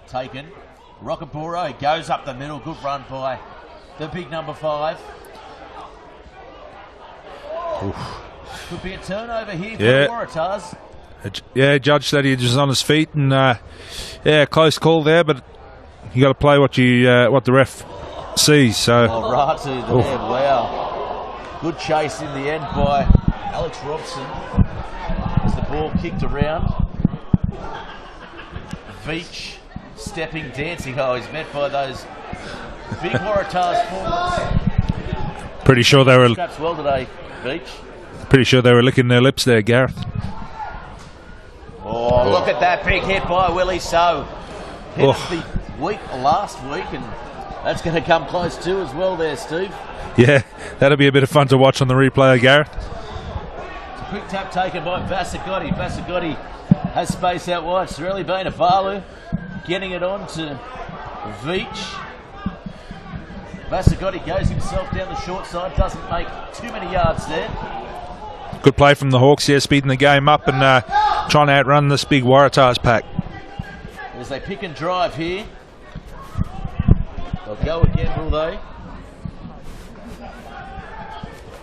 [SPEAKER 1] taken. Rockaboro, he goes up the middle. Good run by the big number 5.
[SPEAKER 5] Oof.
[SPEAKER 1] Could be a turnover here for the Waratahs.
[SPEAKER 5] Yeah, Judge said he was on his feet, and yeah, close call there, but you got to play what the ref sees. So.
[SPEAKER 1] Oh, Ratu there, wow. Good chase in the end by Alex Robson as the ball kicked around. Veach stepping, dancing. Oh, he's met by those big Waratahs forwards.
[SPEAKER 5] Pretty sure they were.
[SPEAKER 1] Straps well today, Veach.
[SPEAKER 5] Pretty sure they were licking their lips there, Gareth.
[SPEAKER 1] Oh, look at that big hit by Willie So. Hit the week last week, and that's going to come close too as well there, Steve.
[SPEAKER 5] Yeah, that'll be a bit of fun to watch on the replay, Gareth.
[SPEAKER 1] It's a quick tap taken by Vasagotti. Vasagotti has space out wide. Sorelli Bainavalu getting it on to Veach. Vasagotti goes himself down the short side, doesn't make too many yards there.
[SPEAKER 5] Good play from the Hawks here, speeding the game up and trying to outrun this big Waratahs pack.
[SPEAKER 1] As they pick and drive here. They'll go again, will they?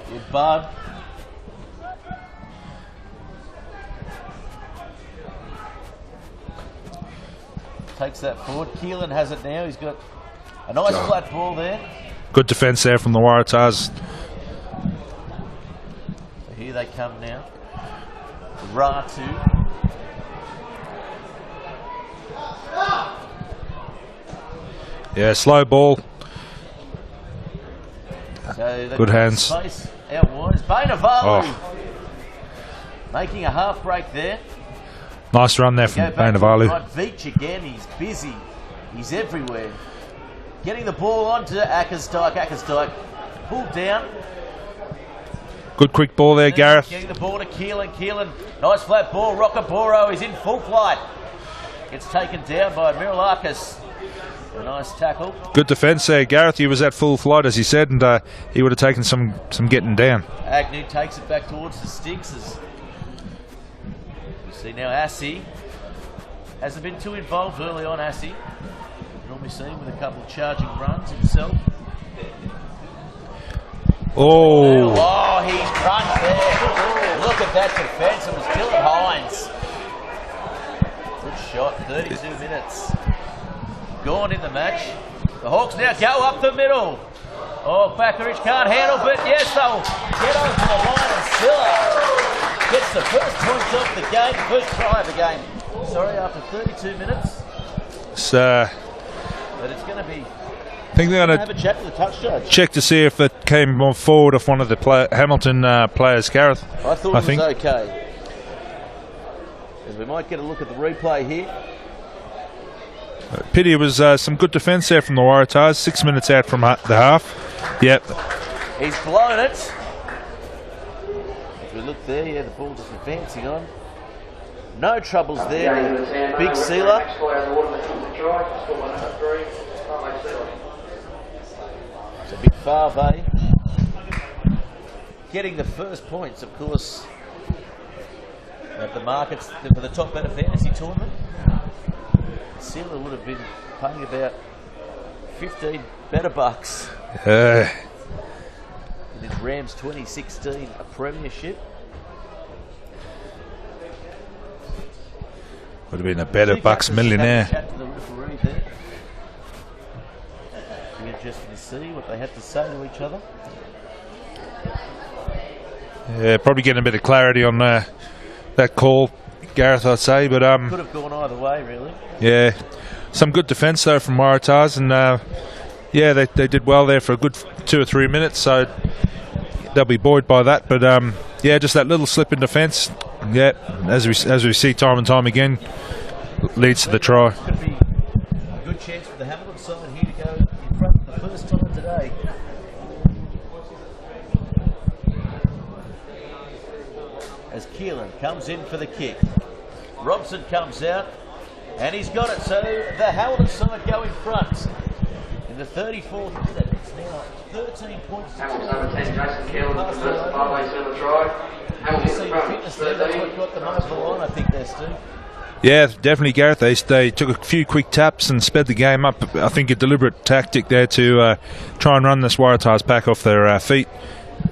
[SPEAKER 1] Good Bud. Takes that forward. Keelan has it now. He's got a nice flat ball there.
[SPEAKER 5] Good defence there from the Waratahs.
[SPEAKER 1] So here they come now. Ratu.
[SPEAKER 5] Yeah, slow ball.
[SPEAKER 1] So
[SPEAKER 5] good hands.
[SPEAKER 1] Space out wide. Bainavalu making a half break there.
[SPEAKER 5] Nice run there from Bainavalu.
[SPEAKER 1] Right, Veach again, he's busy. He's everywhere. Getting the ball onto Ackersdyke. Ackersdyke pulled down.
[SPEAKER 5] Good quick ball there, Gareth.
[SPEAKER 1] Getting the ball to Keelan. Keelan, nice flat ball. Rockaboro is in full flight. Gets taken down by Mirilakis. A nice tackle.
[SPEAKER 5] Good defence there, Gareth. He was at full flight, as he said, and he would have taken some getting down.
[SPEAKER 1] Agnew takes it back towards the sticks. As you see now, Assey hasn't been too involved early on. Assey, normally seen with a couple of charging runs himself.
[SPEAKER 5] Oh,
[SPEAKER 1] he's crunched there. Look at that defence. It was Dylan Hines. Good shot. 32 minutes gone in the match. The Hawks now go up the middle. Oh, Bakarich can't handle, but yes, they'll get over the line, and Silla gets the first points off the game, first try of the game. Sorry, after 32 minutes. But it's going to be...
[SPEAKER 5] I think they're going
[SPEAKER 1] have a chat with the touch judge.
[SPEAKER 5] Check to see if it came more forward of one of the Hamilton players, Gareth.
[SPEAKER 1] I thought it was okay. As we might get a look at the replay here.
[SPEAKER 5] Pity, it was some good defence there from the Waratahs. 6 minutes out from the half. Yep.
[SPEAKER 1] He's blown it. If we look there, yeah, the ball just advancing on. No troubles there. Big sealer. It's a big Fave. Getting the first points, of course, of the markets for the top better fantasy tournament. Sealer would have been paying about 15 better bucks. In his Rams 2016 premiership.
[SPEAKER 5] Would have been a better bucks millionaire.
[SPEAKER 1] Chat to the referee there. Be interesting to see what they have to say to each other.
[SPEAKER 5] Yeah, probably getting a bit of clarity on that call, Gareth, I'd say. But
[SPEAKER 1] could have gone either way, really.
[SPEAKER 5] Yeah, some good defence though from Waratahs, and yeah, they did well there for a good 2 or 3 minutes. So they'll be buoyed by that. But yeah, just that little slip in defence. Yeah, as we see time and time again, leads to the try.
[SPEAKER 1] Could be a good chance for the Hamilton side here to go in front for the first time today. As Keelan comes in for the kick, Robson comes out, and he's got it. So the Hamilton side go in front in the 34th minute. It's now 13 points.
[SPEAKER 3] Hamilton number 10, Jason Keelan, the first Parway Silver try.
[SPEAKER 1] Hamilton fitness there, that's what got them over the line, I think, there, Steve.
[SPEAKER 5] Yeah, definitely, Gareth. They took a few quick taps and sped the game up. I think a deliberate tactic there to try and run this Waratahs pack off their feet.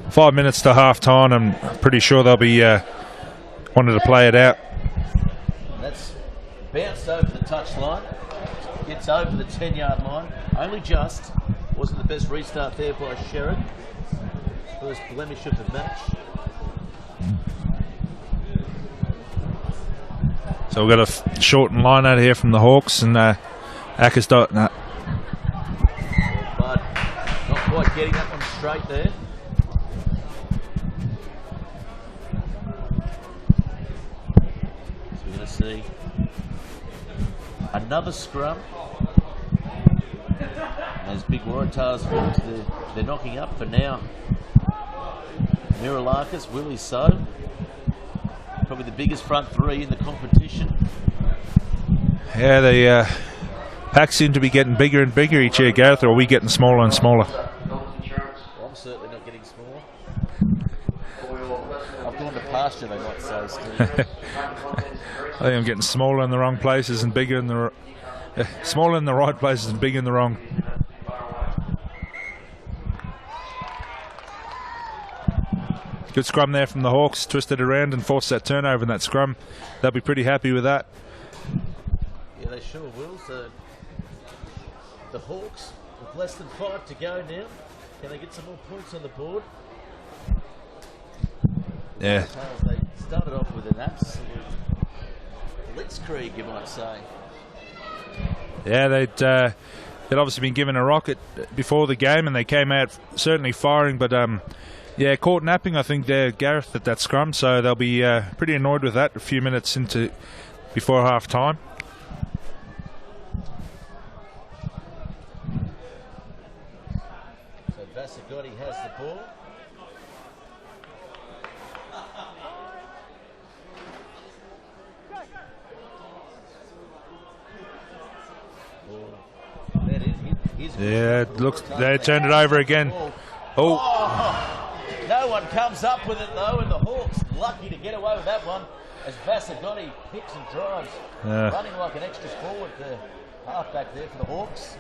[SPEAKER 5] 5 minutes to half time. I'm pretty sure they'll be wanting to play it out.
[SPEAKER 1] That's bounced over the touch line, gets over the 10-yard line. Only just. Wasn't the best restart there by Sherrod. First blemish of the match.
[SPEAKER 5] So we've got a shortened line out here from the Hawks, and Ackersdyke.
[SPEAKER 1] But not quite getting that one straight there. So we're going to see another scrum. As big Waratahs forwards, they're knocking up for now. Mirilakis, Willie So. Probably the biggest front three in the competition.
[SPEAKER 5] Yeah, the packs seem to be getting bigger and bigger each year, Gareth, or are we getting smaller and smaller?
[SPEAKER 1] Well, I'm certainly not getting smaller. I've gone to pasture, they might say, Steve.
[SPEAKER 5] I think I'm getting smaller in the wrong places and bigger in the... smaller in the right places and bigger in the wrong. Good scrum there from the Hawks. Twisted around and forced that turnover in that scrum. They'll be pretty happy with that.
[SPEAKER 1] Yeah, they sure will. So the Hawks with less than 5 to go now. Can they get some more points on the board?
[SPEAKER 5] Yeah.
[SPEAKER 1] They started off with an absolute blitzkrieg, you might say.
[SPEAKER 5] Yeah, they'd obviously been given a rocket before the game, and they came out certainly firing, but yeah, caught napping, I think, there, Gareth, at that scrum, so they'll be pretty annoyed with that a few minutes into before half time.
[SPEAKER 1] So Vasagotti has the ball.
[SPEAKER 5] Yeah, it looks, they turned it over again.
[SPEAKER 1] Oh. No one comes up with it though, and the Hawks lucky to get away with that one as Vasagotti picks and drives, running like an extra forward to halfback there for the Hawks.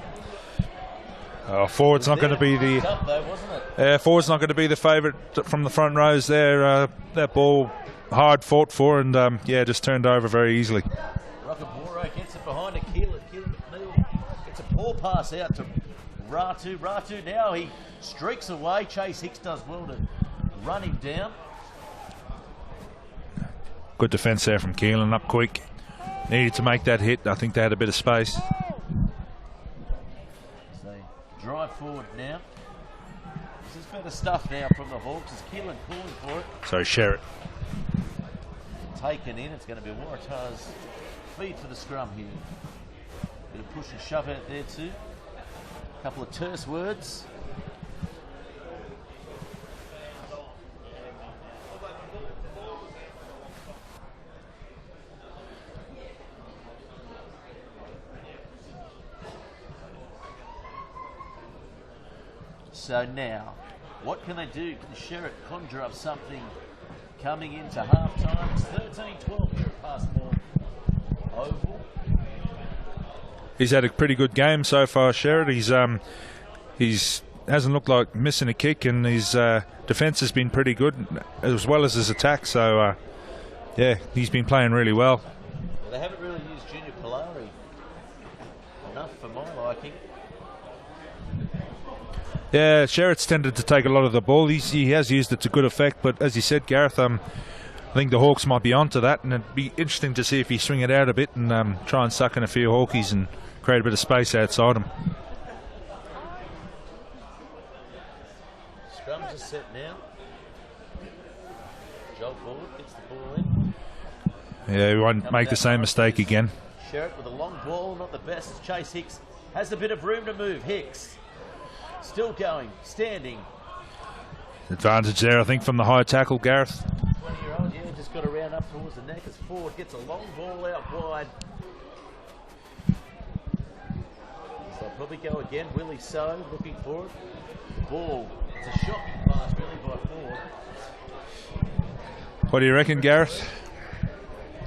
[SPEAKER 5] Forward's not going to be the forward's not going to be the favourite from the front rows there. That ball hard fought for, and just turned over very easily.
[SPEAKER 1] Rockaboro gets it behind a Keelan. Keelan McNeil gets a poor pass out to Ratu. Ratu now he streaks away. Chase Hicks does well to run him down.
[SPEAKER 5] Good defence there from Keelan, up quick. Needed to make that hit. I think they had a bit of space.
[SPEAKER 1] So drive forward now. This is better stuff now from the Hawks. Is Keelan calling for it?
[SPEAKER 5] So Sherritt.
[SPEAKER 1] Taken in. It's going to be Waratah's feed for the scrum here. Bit of push and shove out there too. A couple of terse words. So now, what can they do? Can Sherritt conjure up something coming into half-time? It's 13-12 here at Passmore Oval.
[SPEAKER 5] He's had a pretty good game so far, Sherritt. He's hasn't looked like missing a kick, and his defence has been pretty good, as well as his attack. So, he's been playing really well.
[SPEAKER 1] They haven't really used Junior Polari enough for my liking.
[SPEAKER 5] Yeah, Sherritt's tended to take a lot of the ball. He has used it to good effect, but as you said, Gareth, I think the Hawks might be onto that, and it'd be interesting to see if he swing it out a bit and try and suck in a few Hawkies and create a bit of space outside him.
[SPEAKER 1] Scrums are set now. Joel forward, gets the ball in.
[SPEAKER 5] Yeah, we won't make the same mistake again.
[SPEAKER 1] Sherritt with a long ball, not the best. As Chase Hicks has a bit of room to move. Hicks still going, standing.
[SPEAKER 5] Advantage there, I think, from the high tackle, Gareth.
[SPEAKER 1] 20-year-old, just got around up towards the neck as forward gets a long ball out wide. So they'll probably go again. Willie So looking for it. Ball. It's a shocking pass, really, by Ford.
[SPEAKER 5] What do you reckon, Gareth?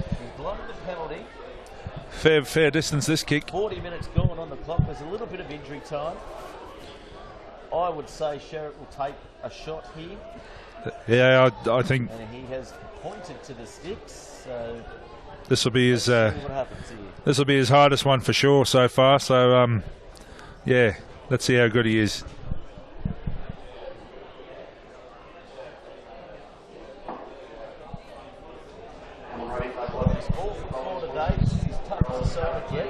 [SPEAKER 1] He's blown the penalty.
[SPEAKER 5] Fair distance, this kick.
[SPEAKER 1] 40 minutes gone on the clock. There's a little bit of injury time. I would say Sherritt will take a shot here.
[SPEAKER 5] Yeah, I think.
[SPEAKER 1] And he has pointed to the sticks. So
[SPEAKER 5] this will be his.
[SPEAKER 1] What happens here.
[SPEAKER 5] This will be his hardest one for sure so far. So let's see how good he is.
[SPEAKER 1] He's all from corner today. He's tough as a servant yet.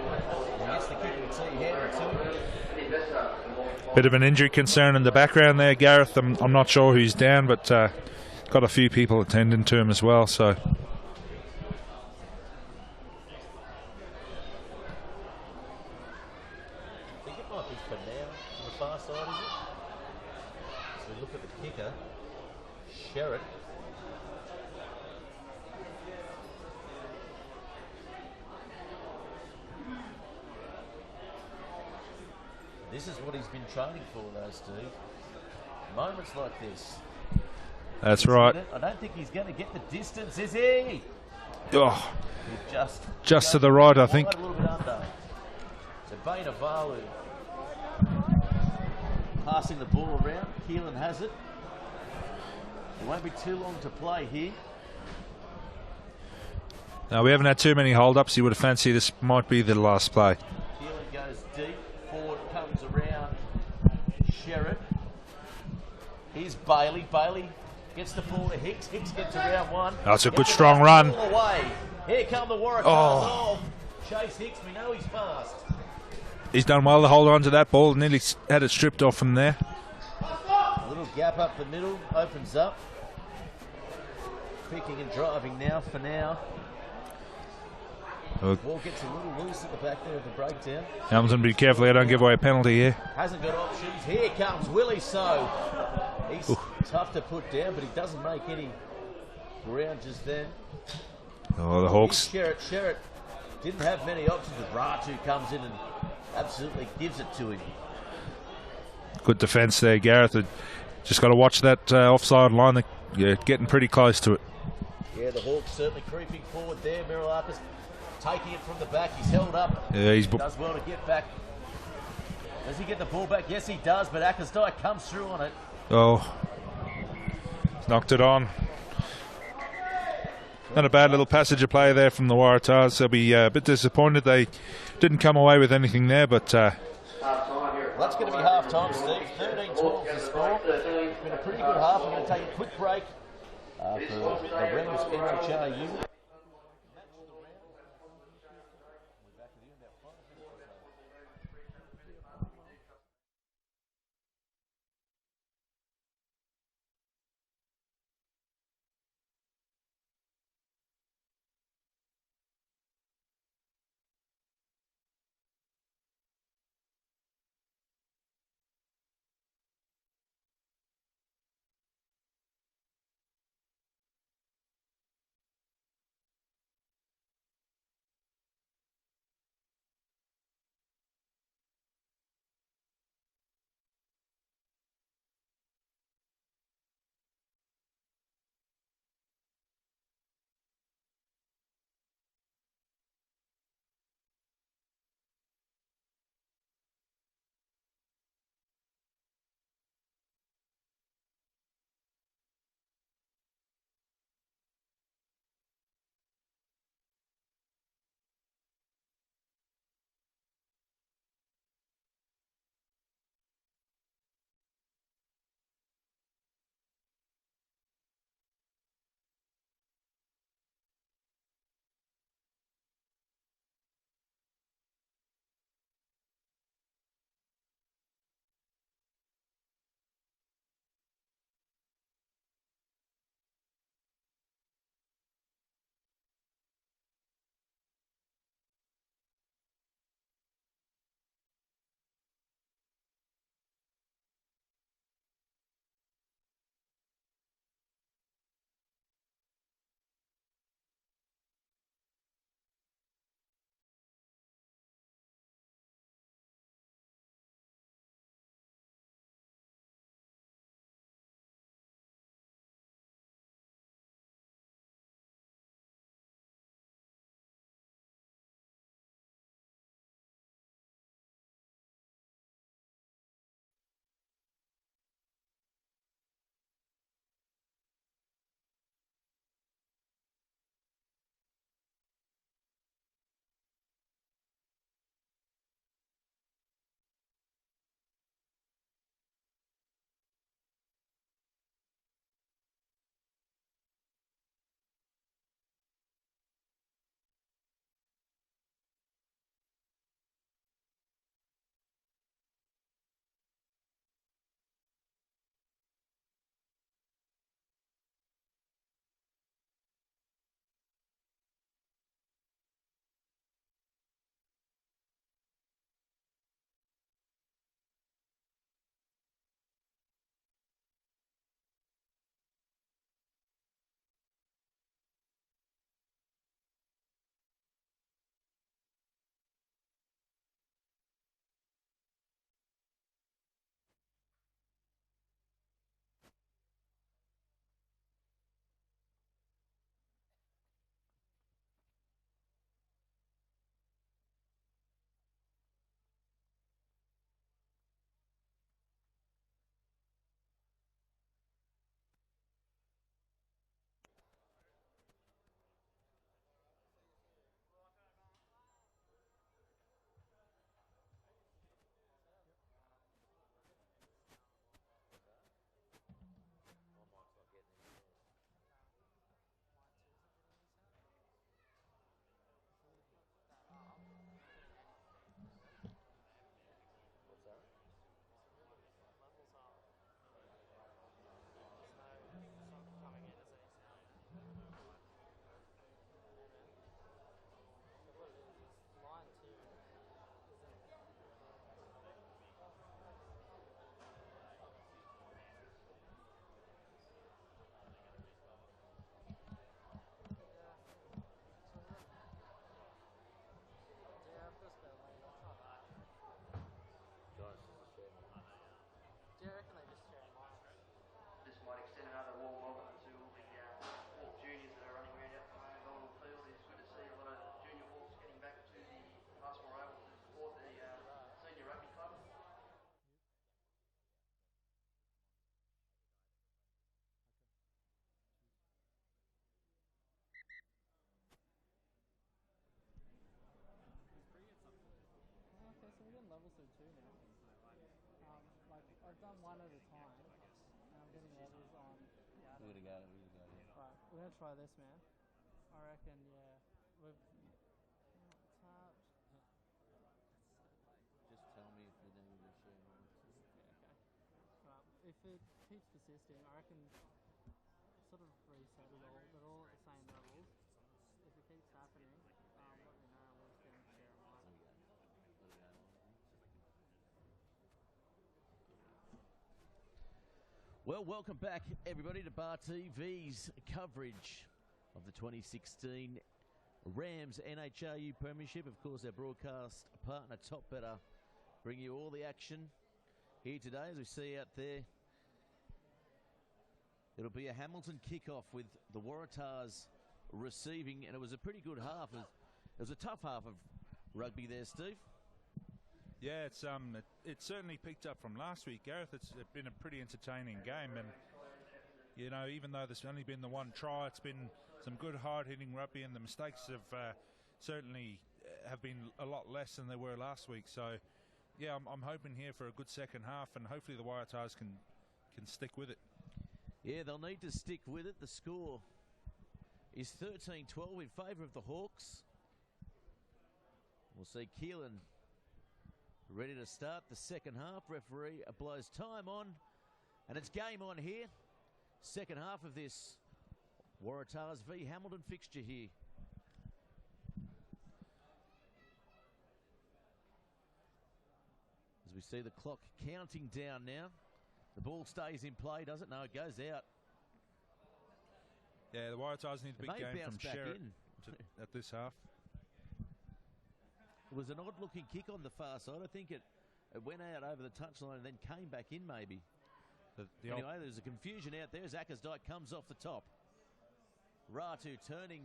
[SPEAKER 1] He gets the kick with 2 hands or 2.
[SPEAKER 5] Bit of an injury concern in the background there, Gareth. I'm not sure who's down, but got a few people attending to him as well. So
[SPEAKER 1] I think it might be for now on the far side, is it? So we look at the kicker, Sherritt. This is what he's been training for, though, Steve. Moments like this.
[SPEAKER 5] that's right.
[SPEAKER 1] I don't think he's going to get the distance, is he?
[SPEAKER 5] Oh,
[SPEAKER 1] Just
[SPEAKER 5] to the right, I think.
[SPEAKER 1] A little bit under. So Baina Valu passing the ball around. Keelan has it. It won't be too long to play here.
[SPEAKER 5] Now we haven't had too many hold-ups. You would have fancied this might be the last play.
[SPEAKER 1] Keelan goes deep. Forward comes around. Sherritt. Here's Bailey. Bailey gets the ball to Hicks. Hicks gets around one.
[SPEAKER 5] That's a good strong run.
[SPEAKER 1] All the way. Here come the Waratahs.
[SPEAKER 5] Oh.
[SPEAKER 1] Chase Hicks, we know he's fast.
[SPEAKER 5] He's done well to hold on to that ball. Nearly had it stripped off from there.
[SPEAKER 1] A little gap up the middle. Opens up. Picking and driving now for now. Ball gets a little loose at the back there of the breakdown.
[SPEAKER 5] Hamilton, be careful they don't give away a penalty here.
[SPEAKER 1] Hasn't got options. Here comes Willie So. He's tough to put down, but he doesn't make any ground just then.
[SPEAKER 5] Oh, the Hawks.
[SPEAKER 1] Sherritt didn't have many options, but Waratah comes in and absolutely gives it to him.
[SPEAKER 5] Good defence there, Gareth. Just got to watch that offside line. They're getting pretty close to it.
[SPEAKER 1] Yeah, the Hawks certainly creeping forward there. Mirilakis taking it from the back. He's held up.
[SPEAKER 5] Yeah, he
[SPEAKER 1] does well to get back. Does he get the ball back? Yes, he does, but Akasdai comes through on it.
[SPEAKER 5] Oh, knocked it on. Not a bad little passage of play there from the Waratahs. They'll be a bit disappointed they didn't come away with anything there, but
[SPEAKER 1] that's going to be half time, Steve. 13-12 the score. It's been a pretty good half. We're going to take a quick break for the Rams NHRU.
[SPEAKER 2] gonna try this, man. I reckon, yeah. We've tapped.
[SPEAKER 1] Just tell me if you need to share more.
[SPEAKER 2] Yeah, okay. Right. If it keeps persisting, I reckon sort of reset it all. They're all at the same levels. If it keeps happening, let me know. We'll just get them to share more.
[SPEAKER 1] Well, welcome back, everybody, to Bar TV's coverage of the 2016 Rams NHRU Premiership. Of course, our broadcast partner, Top Better, bring you all the action here today. As we see out there, it'll be a Hamilton kickoff with the Waratahs receiving, and it was a pretty good half. It was a tough half of rugby there, Steve.
[SPEAKER 5] Yeah, it certainly picked up from last week, Gareth. It's been a pretty entertaining game, and you know, even though there's only been the one try, it's been some good hard-hitting rugby, and the mistakes have certainly have been a lot less than they were last week. So, yeah, I'm hoping here for a good second half, and hopefully the Waratahs can stick with it.
[SPEAKER 1] Yeah, they'll need to stick with it. The score is 13-12 in favour of the Hawks. We'll see Keelan ready to start the second half. Referee blows time on, and it's game on here. Second half of this Waratahs v Hamilton fixture here. As we see the clock counting down now. The ball stays in play, does it? No, it goes out.
[SPEAKER 5] Yeah, the Waratahs need a big game from Sherritt at this half.
[SPEAKER 1] It was an odd-looking kick on the far side. I think it went out over the touchline and then came back in, maybe. Anyway, there's a confusion out there as Ackersdyke comes off the top. Waratah turning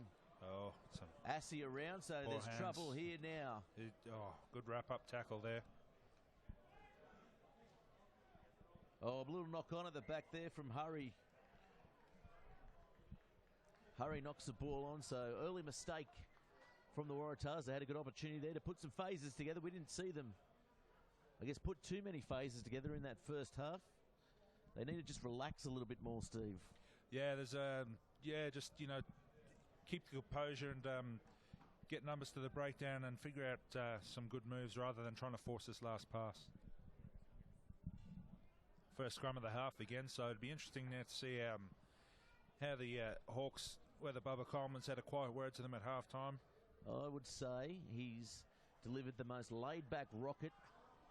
[SPEAKER 1] Assey around, so there's
[SPEAKER 5] hands.
[SPEAKER 1] Trouble here now.
[SPEAKER 5] Good wrap-up tackle there.
[SPEAKER 1] Oh, a little knock on at the back there from Hurry. Hurry knocks the ball on, so early mistake from the Waratahs. They had a good opportunity there to put some phases together. We didn't see them, I guess, put too many phases together in that first half. They need to just relax a little bit more, Steve.
[SPEAKER 5] Yeah, there's just, you know, keep the composure and get numbers to the breakdown and figure out some good moves rather than trying to force this last pass. First scrum of the half again, so it'd be interesting now to see how the Hawks, whether Bubba Coleman's had a quiet word to them at halftime.
[SPEAKER 1] I would say he's delivered the most laid-back rocket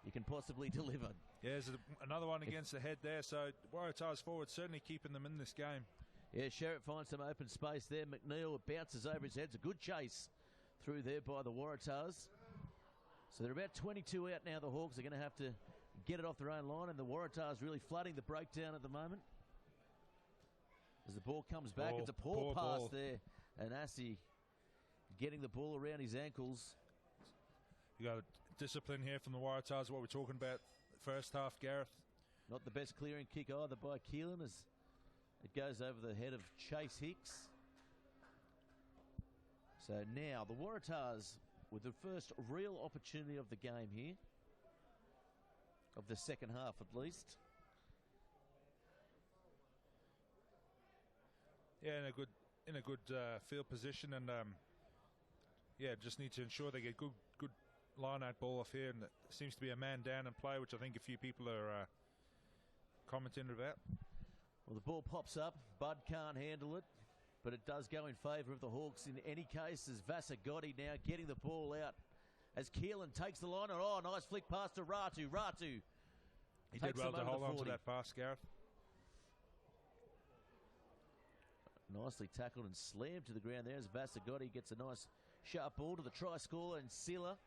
[SPEAKER 1] you can possibly deliver.
[SPEAKER 5] Yeah, there's another one against the head there, so Waratahs forward certainly keeping them in this game.
[SPEAKER 1] Yeah, Sherritt finds some open space there. McNeil bounces over his head. It's a good chase through there by the Waratahs. So they're about 22 out now. The Hawks are going to have to get it off their own line, and the Waratahs really flooding the breakdown at the moment. As the ball comes back, it's a poor pass ball there, and Assey getting the ball around his ankles.
[SPEAKER 5] You got discipline here from the Waratahs, what we're talking about first half, Gareth.
[SPEAKER 1] Not the best clearing kick either by Keelan as it goes over the head of Chase Hicks. So now the Waratahs with the first real opportunity of the game here, of the second half at least.
[SPEAKER 5] Yeah, in a good field position, and yeah, just need to ensure they get good line out ball off here, and it seems to be a man down in play, which I think a few people are commenting about.
[SPEAKER 1] Well, the ball pops up. Bud can't handle it, but it does go in favour of the Hawks in any case, as Vasagotti now getting the ball out as Keelan takes the line. Oh, nice flick pass to Ratu.
[SPEAKER 5] He did well to hold on to that pass, Gareth.
[SPEAKER 1] Nicely tackled and slammed to the ground there as Vasagotti gets a nice sharp ball to the try scorer and Silla.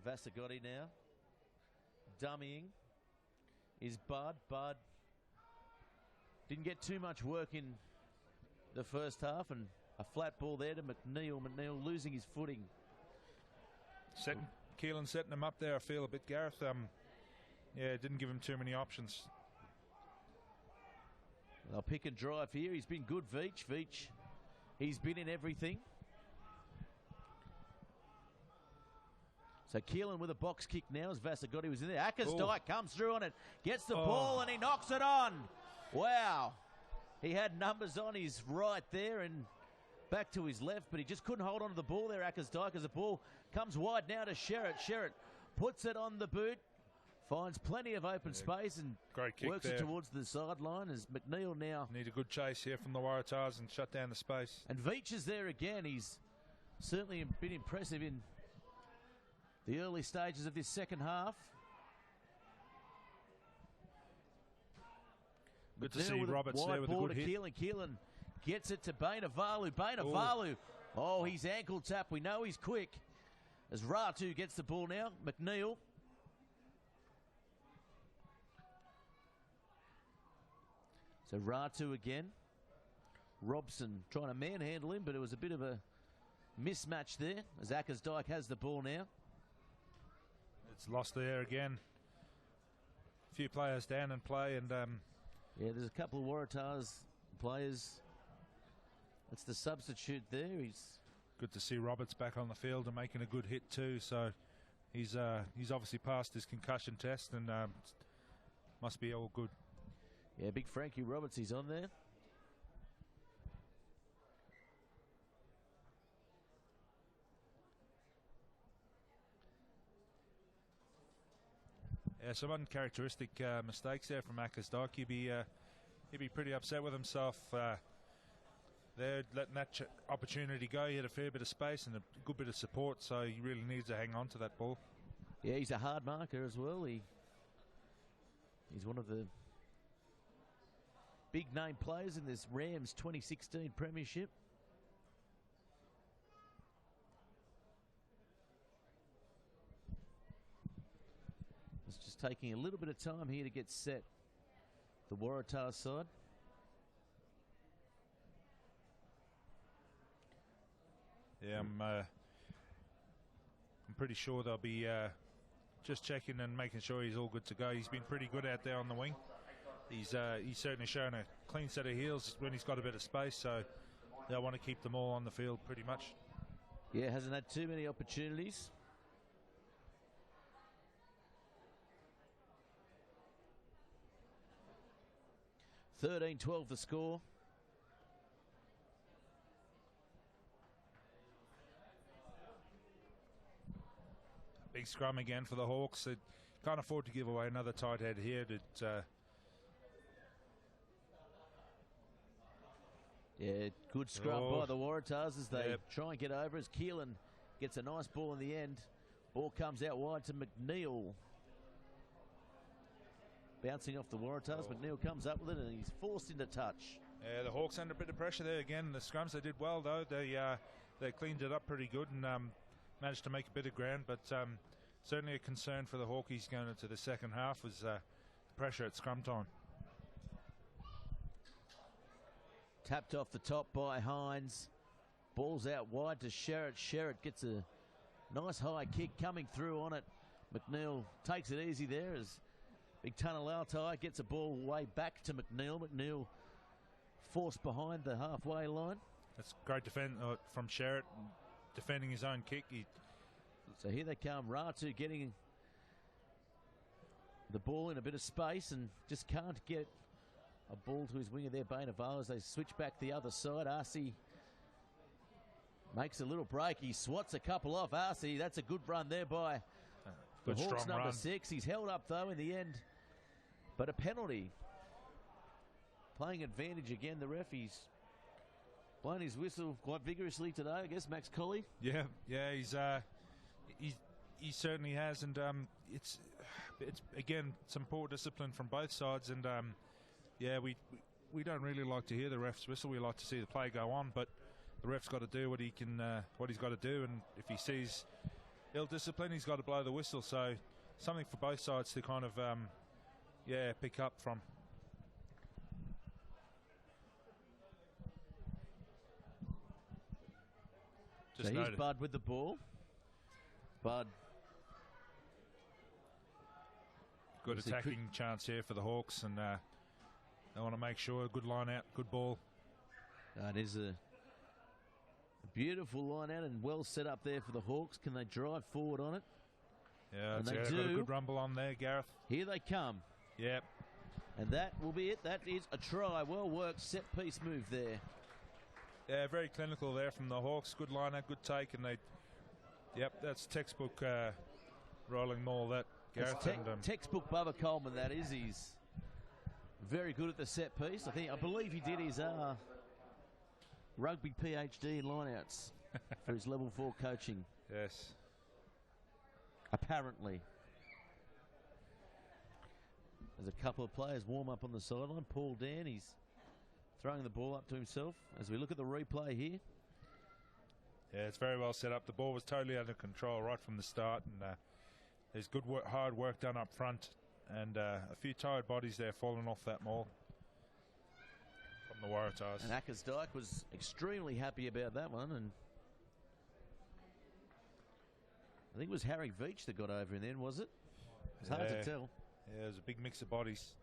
[SPEAKER 1] Vasagotti now dummying is Bud. Bud didn't get too much work in the first half, and a flat ball there to McNeil. McNeil losing his footing.
[SPEAKER 5] Keelan setting him up there, I feel a bit, Gareth. Yeah, didn't give him too many options.
[SPEAKER 1] They'll pick and drive here. He's been good, Veach. Veach, he's been in everything. So Keelan with a box kick now as Vasagotti was in there. Ackersdyke comes through on it, gets the ball and he knocks it on. Wow. He had numbers on his right there and back to his left, but he just couldn't hold on to the ball there, Akersdyke, as the ball comes wide now to Sherritt. Sherritt puts it on the boot, finds plenty of open space and
[SPEAKER 5] great kick
[SPEAKER 1] works
[SPEAKER 5] there.
[SPEAKER 1] it towards the sideline as McNeil now.
[SPEAKER 5] Need a good chase here from the Waratahs and shut down the space.
[SPEAKER 1] And Veach is there again. He's certainly been impressive in the early stages of this second half.
[SPEAKER 5] Good to
[SPEAKER 1] McNeil
[SPEAKER 5] see
[SPEAKER 1] with a
[SPEAKER 5] Roberts
[SPEAKER 1] wide
[SPEAKER 5] there with a
[SPEAKER 1] ball
[SPEAKER 5] good
[SPEAKER 1] to
[SPEAKER 5] hit.
[SPEAKER 1] Keelan. Keelan gets it to Bainavalu. Bainavalu. Oh, he's ankle tap. We know he's quick. As Ratu gets the ball now. McNeil. So Ratu again. Robson trying to manhandle him, but it was a bit of a mismatch there as Akersdyke has the ball now.
[SPEAKER 5] It's lost there again. A few players down in play, and
[SPEAKER 1] yeah, there's a couple of Waratahs players. That's the substitute there. He's
[SPEAKER 5] good to see Roberts back on the field and making a good hit too. So he's obviously passed his concussion test and must be all good.
[SPEAKER 1] Yeah, big Frankie Roberts, he's on there.
[SPEAKER 5] Yeah, some uncharacteristic mistakes there from Akersdyke. He'd be pretty upset with himself there, letting that opportunity go. He had a fair bit of space and a good bit of support, so he really needs to hang on to that ball.
[SPEAKER 1] Yeah, he's a hard marker as well. He's one of the big name players in this Rams 2016 Premiership. It's just taking a little bit of time here to get set. The Waratah side.
[SPEAKER 5] Yeah, I'm pretty sure they'll be just checking and making sure he's all good to go. He's been pretty good out there on the wing. He's certainly shown a clean set of heels when he's got a bit of space, so they'll want to keep them all on the field pretty much.
[SPEAKER 1] Yeah, hasn't had too many opportunities. (13-12) the score.
[SPEAKER 5] Big scrum again for the Hawks. They can't afford to give away another tight head here.
[SPEAKER 1] Yeah, good scrum by the Waratahs as they try and get over as Keelan gets a nice ball in the end. Ball comes out wide to McNeil. Bouncing off the Waratahs, McNeil comes up with it and he's forced into touch.
[SPEAKER 5] Yeah, the Hawks under a bit of pressure there again. The scrums, they did well though. They cleaned it up pretty good and managed to make a bit of ground, but certainly a concern for the Hawkies going into the second half was the pressure at scrum time.
[SPEAKER 1] Tapped off the top by Hines. Ball's out wide to Sherritt. Sherritt gets a nice high kick coming through on it. McNeil takes it easy there as Big Tunnel gets a ball way back to McNeil. McNeil forced behind the halfway line.
[SPEAKER 5] That's great defend from Sherritt, defending his own kick.
[SPEAKER 1] So here they come. Ratu getting the ball in a bit of space and just can't get a ball to his winger there. Bainavalu as they switch back the other side. Arcee makes a little break. He swats a couple off. Arcee, that's a good run there by the Hawks number
[SPEAKER 5] run.
[SPEAKER 1] 6. He's held up though in the end. But a penalty. Playing advantage again. The ref, he's blown his whistle quite vigorously today, I guess, Max Colley.
[SPEAKER 5] Yeah, he certainly has, and it's again some poor discipline from both sides, and yeah, we don't really like to hear the ref's whistle. We like to see the play go on, but the ref's got to do what he's got to do, and if he sees ill discipline, he's got to blow the whistle. So something for both sides to kind of pick up from.
[SPEAKER 1] So here's Bud with the ball. Bud.
[SPEAKER 5] Good attacking chance here for the Hawks, and they want to make sure, good line out, good ball.
[SPEAKER 1] It is a beautiful line out and well set up there for the Hawks. Can they drive forward on it?
[SPEAKER 5] Yeah,
[SPEAKER 1] and
[SPEAKER 5] they
[SPEAKER 1] do.
[SPEAKER 5] got a good rumble on there, Gareth.
[SPEAKER 1] Here they come.
[SPEAKER 5] Yep.
[SPEAKER 1] And that will be it. That is a try. Well worked set piece move there.
[SPEAKER 5] Yeah, very clinical there from the Hawks. Good liner, good take, and they. Yep, that's textbook rolling maul. That Gareth.
[SPEAKER 1] Textbook Bubba Coleman. That is. He's very good at the set piece. I believe he did his rugby PhD in lineouts for his level 4 coaching.
[SPEAKER 5] Yes.
[SPEAKER 1] Apparently. There's a couple of players warm up on the sideline. Paul Dan, he's throwing the ball up to himself as we look at the replay here.
[SPEAKER 5] Yeah, it's very well set up. The ball was totally under control right from the start, and there's good work, hard work done up front, and a few tired bodies there falling off that maul from the Waratahs.
[SPEAKER 1] And Ackersdyke was extremely happy about that one, and I think it was Harry Veach that got over in the end, was it? It's hard to tell.
[SPEAKER 5] Yeah, it was a big mix of bodies.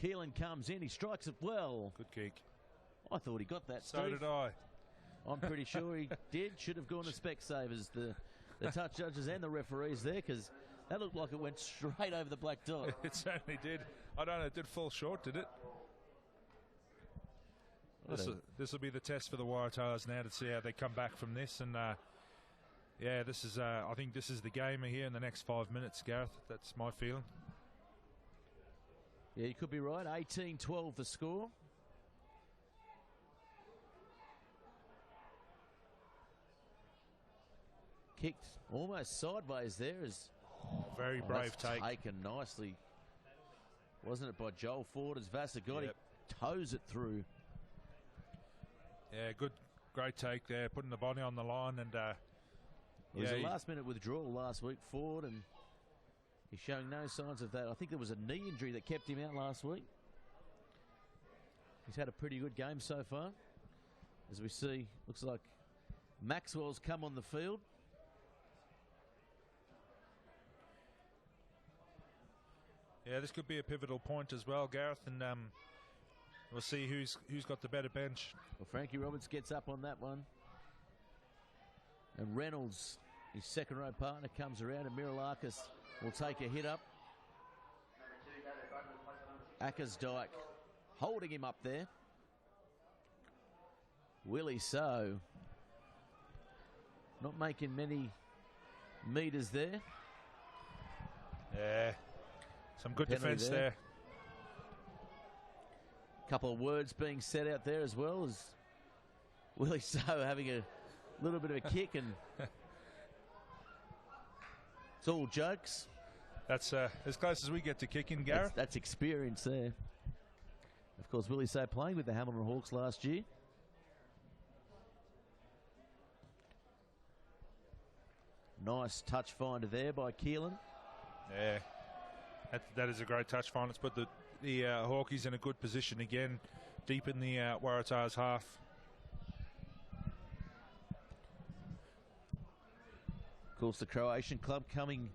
[SPEAKER 1] Keelan comes in, he strikes it well.
[SPEAKER 5] Good kick.
[SPEAKER 1] I thought he got that,
[SPEAKER 5] So
[SPEAKER 1] Steve.
[SPEAKER 5] did I.
[SPEAKER 1] I'm pretty sure he did. Should have gone to Specsavers, the touch judges and the referees there, because that looked like it went straight over the black dot.
[SPEAKER 5] It certainly did. I don't know, it did fall short, did it? This will be the test for the Waratahs now to see how they come back from this. And yeah, this is I think this is the game here in the next 5 minutes, Gareth. That's my feeling.
[SPEAKER 1] Yeah, you could be right. 18-12 the score. Kicked almost sideways there.
[SPEAKER 5] Very brave take.
[SPEAKER 1] Taken nicely, wasn't it, by Joel Ford as Vasagotti toes it through.
[SPEAKER 5] Yeah, great take there, putting the body on the line. And
[SPEAKER 1] it was a last-minute withdrawal last week, Ford, and he's showing no signs of that. I think there was a knee injury that kept him out last week. He's had a pretty good game so far. As we see, looks like Maxwell's come on the field.
[SPEAKER 5] Yeah, this could be a pivotal point as well, Gareth, and we'll see who's got the better bench.
[SPEAKER 1] Well, Frankie Roberts gets up on that one. And Reynolds, his second row partner, comes around, and Mirilakis will take a hit up. Ackersdyke holding him up there. Willie So not making many meters there.
[SPEAKER 5] Yeah, some good defence there.
[SPEAKER 1] Couple of words being said out there as well, as Willie So having a little bit of a kick, and it's all jokes.
[SPEAKER 5] That's as close as we get to kicking, Gareth.
[SPEAKER 1] That's experience there. Of course, Willie So playing with the Hamilton Hawks last year. Nice touch finder there by Keelan.
[SPEAKER 5] Yeah, that is a great touch find. Let's put the Hawkies in a good position again, deep in the Waratahs half.
[SPEAKER 1] Of course, the Croatian club coming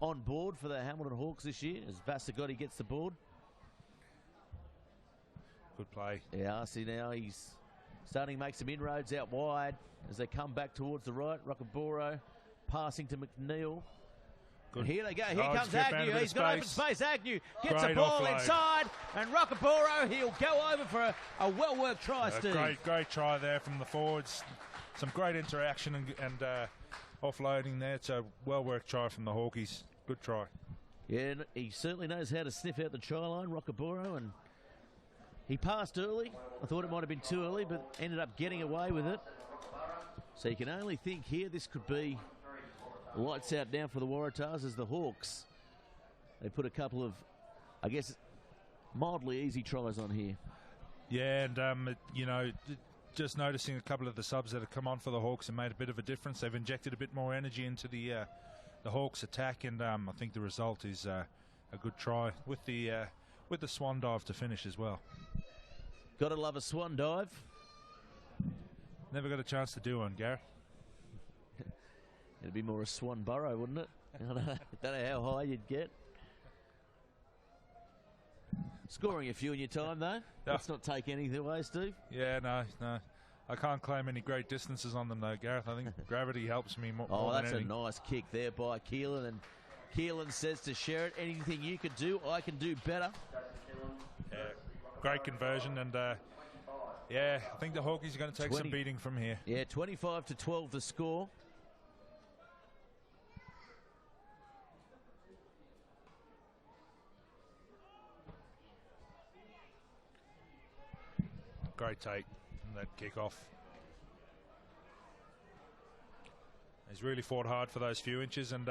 [SPEAKER 1] on board for the Hamilton Hawks this year as Vasagotti gets the board.
[SPEAKER 5] Good play.
[SPEAKER 1] Yeah, see now he's starting to make some inroads out wide as they come back towards the right. Rockaboro passing to McNeil.
[SPEAKER 5] Good.
[SPEAKER 1] And here they go. Here comes Agnew. He's got open space. Agnew gets
[SPEAKER 5] Great
[SPEAKER 1] the ball
[SPEAKER 5] offload.
[SPEAKER 1] inside, and Rockaboro, he'll go over for a well-worked try, Steve.
[SPEAKER 5] Great try there from the forwards. Some great interaction and offloading there. It's a well-worked try from the Hawkies. Good try.
[SPEAKER 1] Yeah, he certainly knows how to sniff out the try line, Rockaboro, and he passed early. I thought it might have been too early, but ended up getting away with it. So you can only think here this could be lights out now for the Waratahs as the Hawks. They put a couple of, I guess, mildly easy tries on here.
[SPEAKER 5] Yeah, and just noticing a couple of the subs that have come on for the Hawks and made a bit of a difference. They've injected a bit more energy into the Hawks attack, and I think the result is a good try with the swan dive to finish as well.
[SPEAKER 1] Gotta love a swan dive.
[SPEAKER 5] Never got a chance to do one, Gareth.
[SPEAKER 1] It'd be more a swan burrow, wouldn't it? I don't know how high you'd get. Scoring a few in your time, though. Let's not take anything away, Steve.
[SPEAKER 5] Yeah, no. I can't claim any great distances on them though, Gareth. I think gravity helps me more.
[SPEAKER 1] Oh,
[SPEAKER 5] more than
[SPEAKER 1] that's a
[SPEAKER 5] anything.
[SPEAKER 1] nice kick there by Keelan. And Keelan says to Sherritt, anything you could do, I can do better.
[SPEAKER 5] Yeah, great conversion. And yeah, I think the Hawkies are going to take some beating from here.
[SPEAKER 1] Yeah, 25-12 the score.
[SPEAKER 5] Great take from that kick-off. He's really fought hard for those few inches and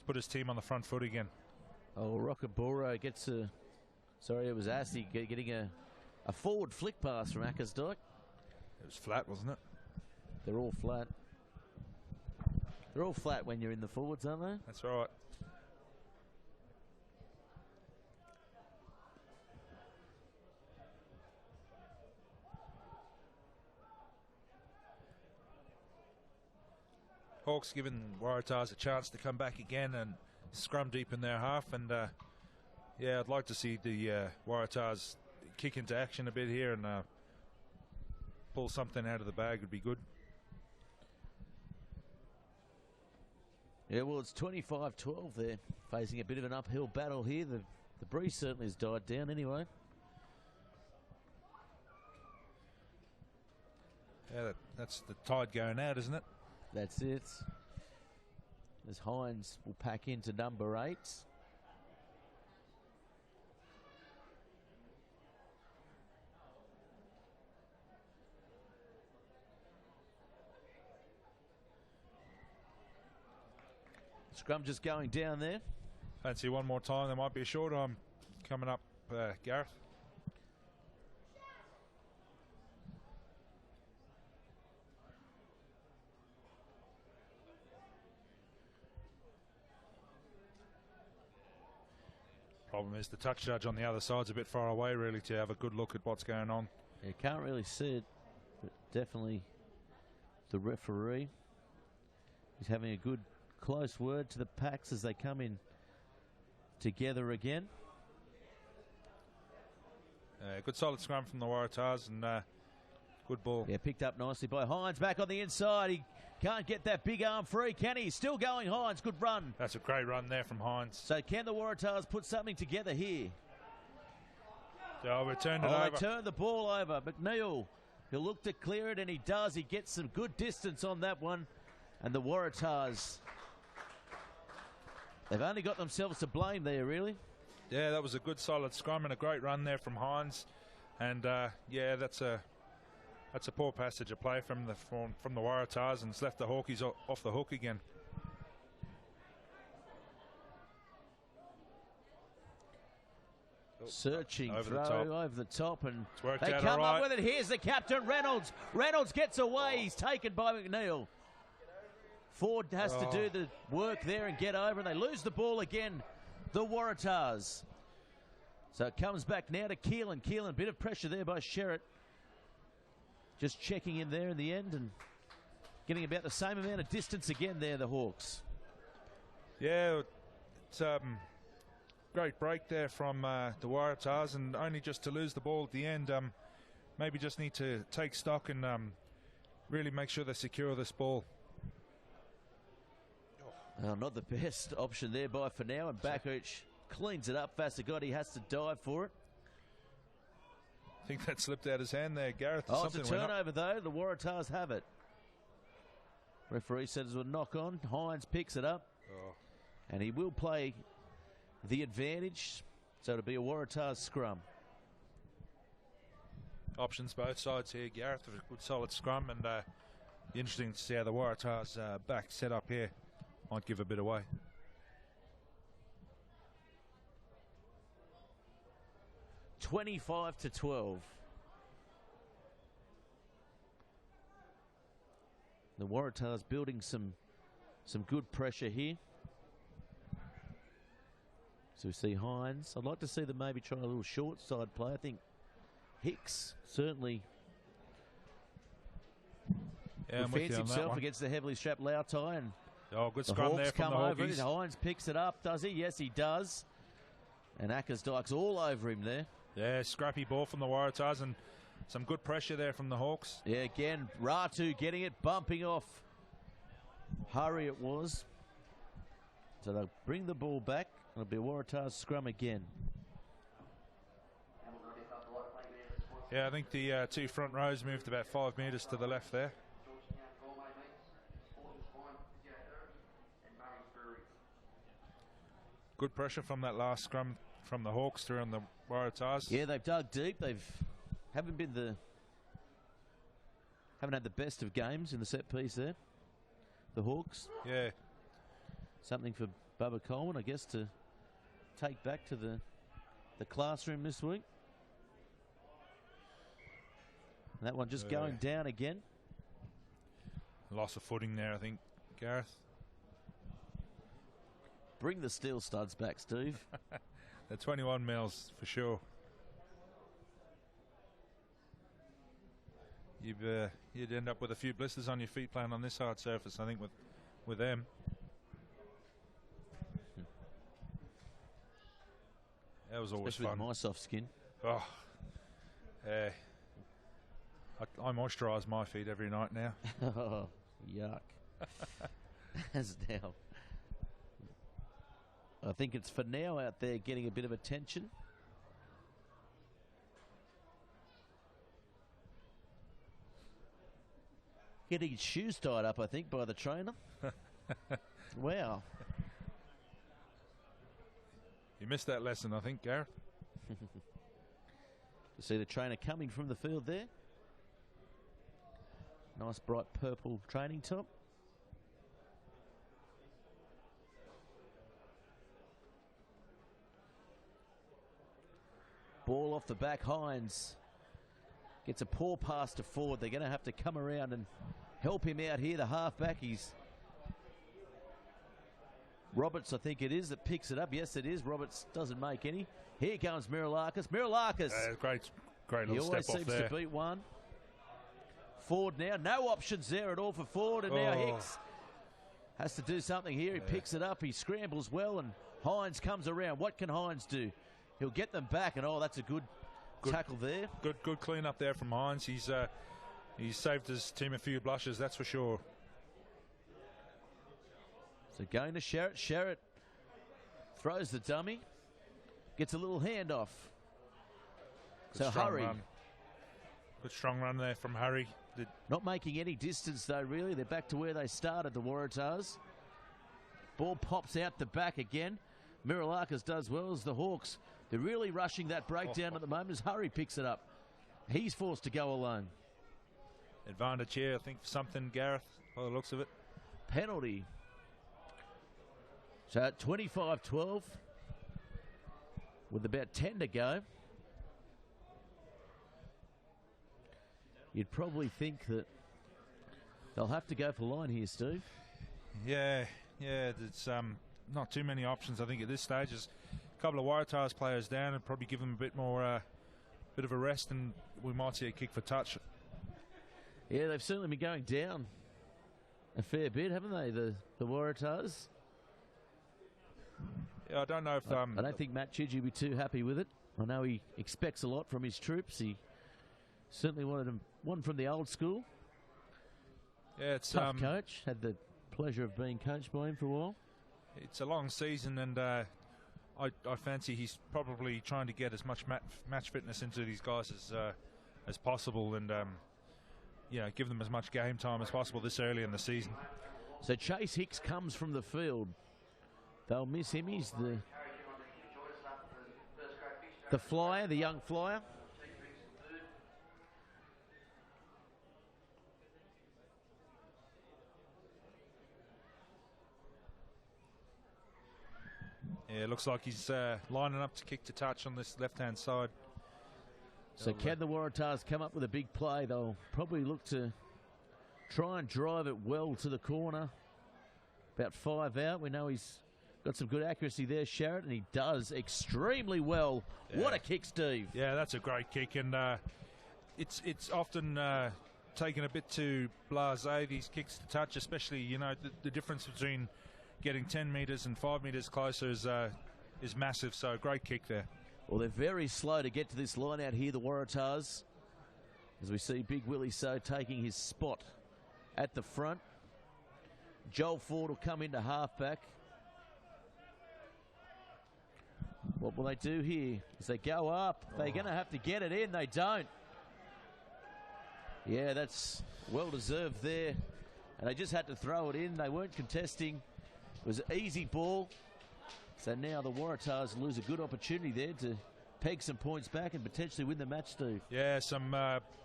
[SPEAKER 5] put his team on the front foot again.
[SPEAKER 1] Oh, Rockaboro gets a... Sorry, it was Assey getting a forward flick pass from Ackersdyke.
[SPEAKER 5] It was flat, wasn't it?
[SPEAKER 1] They're all flat. They're all flat when you're in the forwards, aren't they?
[SPEAKER 5] That's right. Hawks giving Waratahs a chance to come back again and scrum deep in their half. And yeah, I'd like to see the Waratahs kick into action a bit here and pull something out of the bag would be good.
[SPEAKER 1] Yeah, well, it's 25-12 there, facing a bit of an uphill battle here. The breeze certainly has died down anyway.
[SPEAKER 5] Yeah, that's the tide going out, isn't it?
[SPEAKER 1] That's it. As Hines will pack into number 8. Scrum just going down there.
[SPEAKER 5] Fancy one more time. There might be a short arm coming up, Gareth. Problem is the touch judge on the other side's a bit far away really to have a good look at what's going on.
[SPEAKER 1] You can't really see it, but definitely the referee is having a good close word to the packs as they come in together again.
[SPEAKER 5] Good solid scrum from the Waratahs and good ball.
[SPEAKER 1] Yeah, picked up nicely by Hines. Back on the inside. He can't get that big arm free, can he? Still going, Hines. Good run.
[SPEAKER 5] That's a great run there from Hines.
[SPEAKER 1] So can the Waratahs put something together here?
[SPEAKER 5] Oh, we turned it over.
[SPEAKER 1] They turned the ball over. McNeil, he'll look to clear it, and he does. He gets some good distance on that one. And the Waratahs, they've only got themselves to blame there, really.
[SPEAKER 5] Yeah, that was a good solid scrum and a great run there from Hines. And yeah, that's a poor passage of play from the Waratahs, and it's left the Hawkies off the hook again.
[SPEAKER 1] Searching
[SPEAKER 5] over
[SPEAKER 1] throw over the top, and
[SPEAKER 5] they
[SPEAKER 1] come up with it. Here's the captain, Reynolds. Reynolds gets away. He's taken by McNeil. Ford has to do the work there and get over, and they lose the ball again, the Waratahs. So it comes back now to Keelan. Keelan, bit of pressure there by Sherritt. Just checking in there in the end and getting about the same amount of distance again there, the Hawks.
[SPEAKER 5] Yeah, it's great break there from the Waratahs, and only just to lose the ball at the end. Maybe just need to take stock and really make sure they secure this ball.
[SPEAKER 1] Well, not the best option there by for now, and Backich cleans it up. Fasagotti has to dive for it.
[SPEAKER 5] I think that slipped out his hand there, Gareth.
[SPEAKER 1] Oh, it's a turnover though. The Waratahs have it. Referee says it was a knock on. Hines picks it up. And he will play the advantage. So it'll be a Waratahs scrum.
[SPEAKER 5] Options both sides here, Gareth. A good solid scrum, and interesting to see how the Waratahs back set up here. Might give a bit away.
[SPEAKER 1] (25-12). The Waratahs building some good pressure here. So we see Hines. I'd like to see them maybe try a little short side play. I think Hicks certainly fancy himself against the heavily strapped Lautai, and
[SPEAKER 5] good scrum there from the Hawkies.
[SPEAKER 1] Hines picks it up, does he? Yes, he does. And Ackersdyke's all over him there.
[SPEAKER 5] Yeah, scrappy ball from the Waratahs, and some good pressure there from the Hawks.
[SPEAKER 1] Yeah, again, Waratah getting it, bumping off. Hurry it was. So they'll bring the ball back. It'll be Waratah's scrum again.
[SPEAKER 5] Yeah, I think the two front rows moved about 5 metres to the left there. Good pressure from that last scrum from the Hawks through on the Waratahs.
[SPEAKER 1] Yeah, they've dug deep. Haven't had the best of games in the set piece there. The Hawks.
[SPEAKER 5] Yeah.
[SPEAKER 1] Something for Bubba Coleman, I guess, to take back to the classroom this week. And that one just going down again.
[SPEAKER 5] Loss of footing there, I think, Gareth.
[SPEAKER 1] Bring the steel studs back, Steve.
[SPEAKER 5] They're 21 mils for sure. You'd end up with a few blisters on your feet playing on this hard surface, I think, with them. That was always
[SPEAKER 1] especially
[SPEAKER 5] fun.
[SPEAKER 1] with my soft skin.
[SPEAKER 5] Oh, I moisturise my feet every night now.
[SPEAKER 1] Oh, yuck. As now. I think it's for now out there getting a bit of attention. Getting his shoes tied up, I think, by the trainer. Wow.
[SPEAKER 5] You missed that lesson, I think, Gareth.
[SPEAKER 1] You see the trainer coming from the field there. Nice bright purple training top. Ball off the back, Hines gets a poor pass to Ford. They're going to have to come around and help him out here, the halfback. He's Roberts, I think it is, that picks it up. Yes, it is. Roberts doesn't make any. Here comes Mirilakis. Mirilakis.
[SPEAKER 5] Great
[SPEAKER 1] He
[SPEAKER 5] little
[SPEAKER 1] always
[SPEAKER 5] step off
[SPEAKER 1] seems
[SPEAKER 5] there.
[SPEAKER 1] to beat one. Ford now. No options there at all for Ford. And now Hicks has to do something here. He picks it up. He scrambles well. And Hines comes around. What can Hines do? He'll get them back. And, that's a good tackle there.
[SPEAKER 5] Good clean up there from Hines. He's saved his team a few blushes, that's for sure.
[SPEAKER 1] So going to Sherritt. Sherritt throws the dummy. Gets a little handoff. So Hurry.
[SPEAKER 5] Good strong run there from Hurry.
[SPEAKER 1] Not making any distance though, really. They're back to where they started, the Waratahs. Ball pops out the back again. Mirilakis does well as the Hawks. They're really rushing that breakdown at the moment as Hurry picks it up. He's forced to go alone.
[SPEAKER 5] Advantage here, I think, for something, Gareth, by the looks of it.
[SPEAKER 1] Penalty. So at 25-12 with about 10 to go. You'd probably think that they'll have to go for line here, Steve.
[SPEAKER 5] Yeah, there's not too many options, I think, at this stage. There's a couple of Waratahs players down and probably give them a bit more, bit of a rest, and we might see a kick for touch.
[SPEAKER 1] Yeah, they've certainly been going down a fair bit, haven't they, the Waratahs?
[SPEAKER 5] Yeah, I don't know if...
[SPEAKER 1] I don't think Matt Chidgey will be too happy with it. I know he expects a lot from his troops. He certainly wanted one from the old school.
[SPEAKER 5] Yeah, it's
[SPEAKER 1] tough coach. Had the pleasure of being coached by him for a while.
[SPEAKER 5] It's a long season, and I fancy he's probably trying to get as much match fitness into these guys as possible, and give them as much game time as possible this early in the season.
[SPEAKER 1] So Chase Hicks comes from the field. They'll miss him. He's the flyer, the young flyer.
[SPEAKER 5] Yeah, it looks like he's lining up to kick to touch on this left-hand side.
[SPEAKER 1] So can the Waratahs come up with a big play? They'll probably look to try and drive it well to the corner. About 5 out. We know he's got some good accuracy there, Sherritt, and he does extremely well.
[SPEAKER 5] Yeah.
[SPEAKER 1] What a kick, Steve.
[SPEAKER 5] Yeah, that's a great kick, and it's often taken a bit too blasé, these kicks to touch, especially, the difference between getting 10 metres and 5 metres closer is massive, so great kick there.
[SPEAKER 1] Well, they're very slow to get to this line out here, the Waratahs. as we see Big Willie So taking his spot at the front. Joel Ford will come into halfback. What will they do here? As they go up, they're going to have to get it in. They don't. Yeah, that's well deserved there. And they just had to throw it in. They weren't contesting. It was an easy ball. So now the Waratahs lose a good opportunity there to peg some points back and potentially win the match, Steve.
[SPEAKER 5] Yeah, some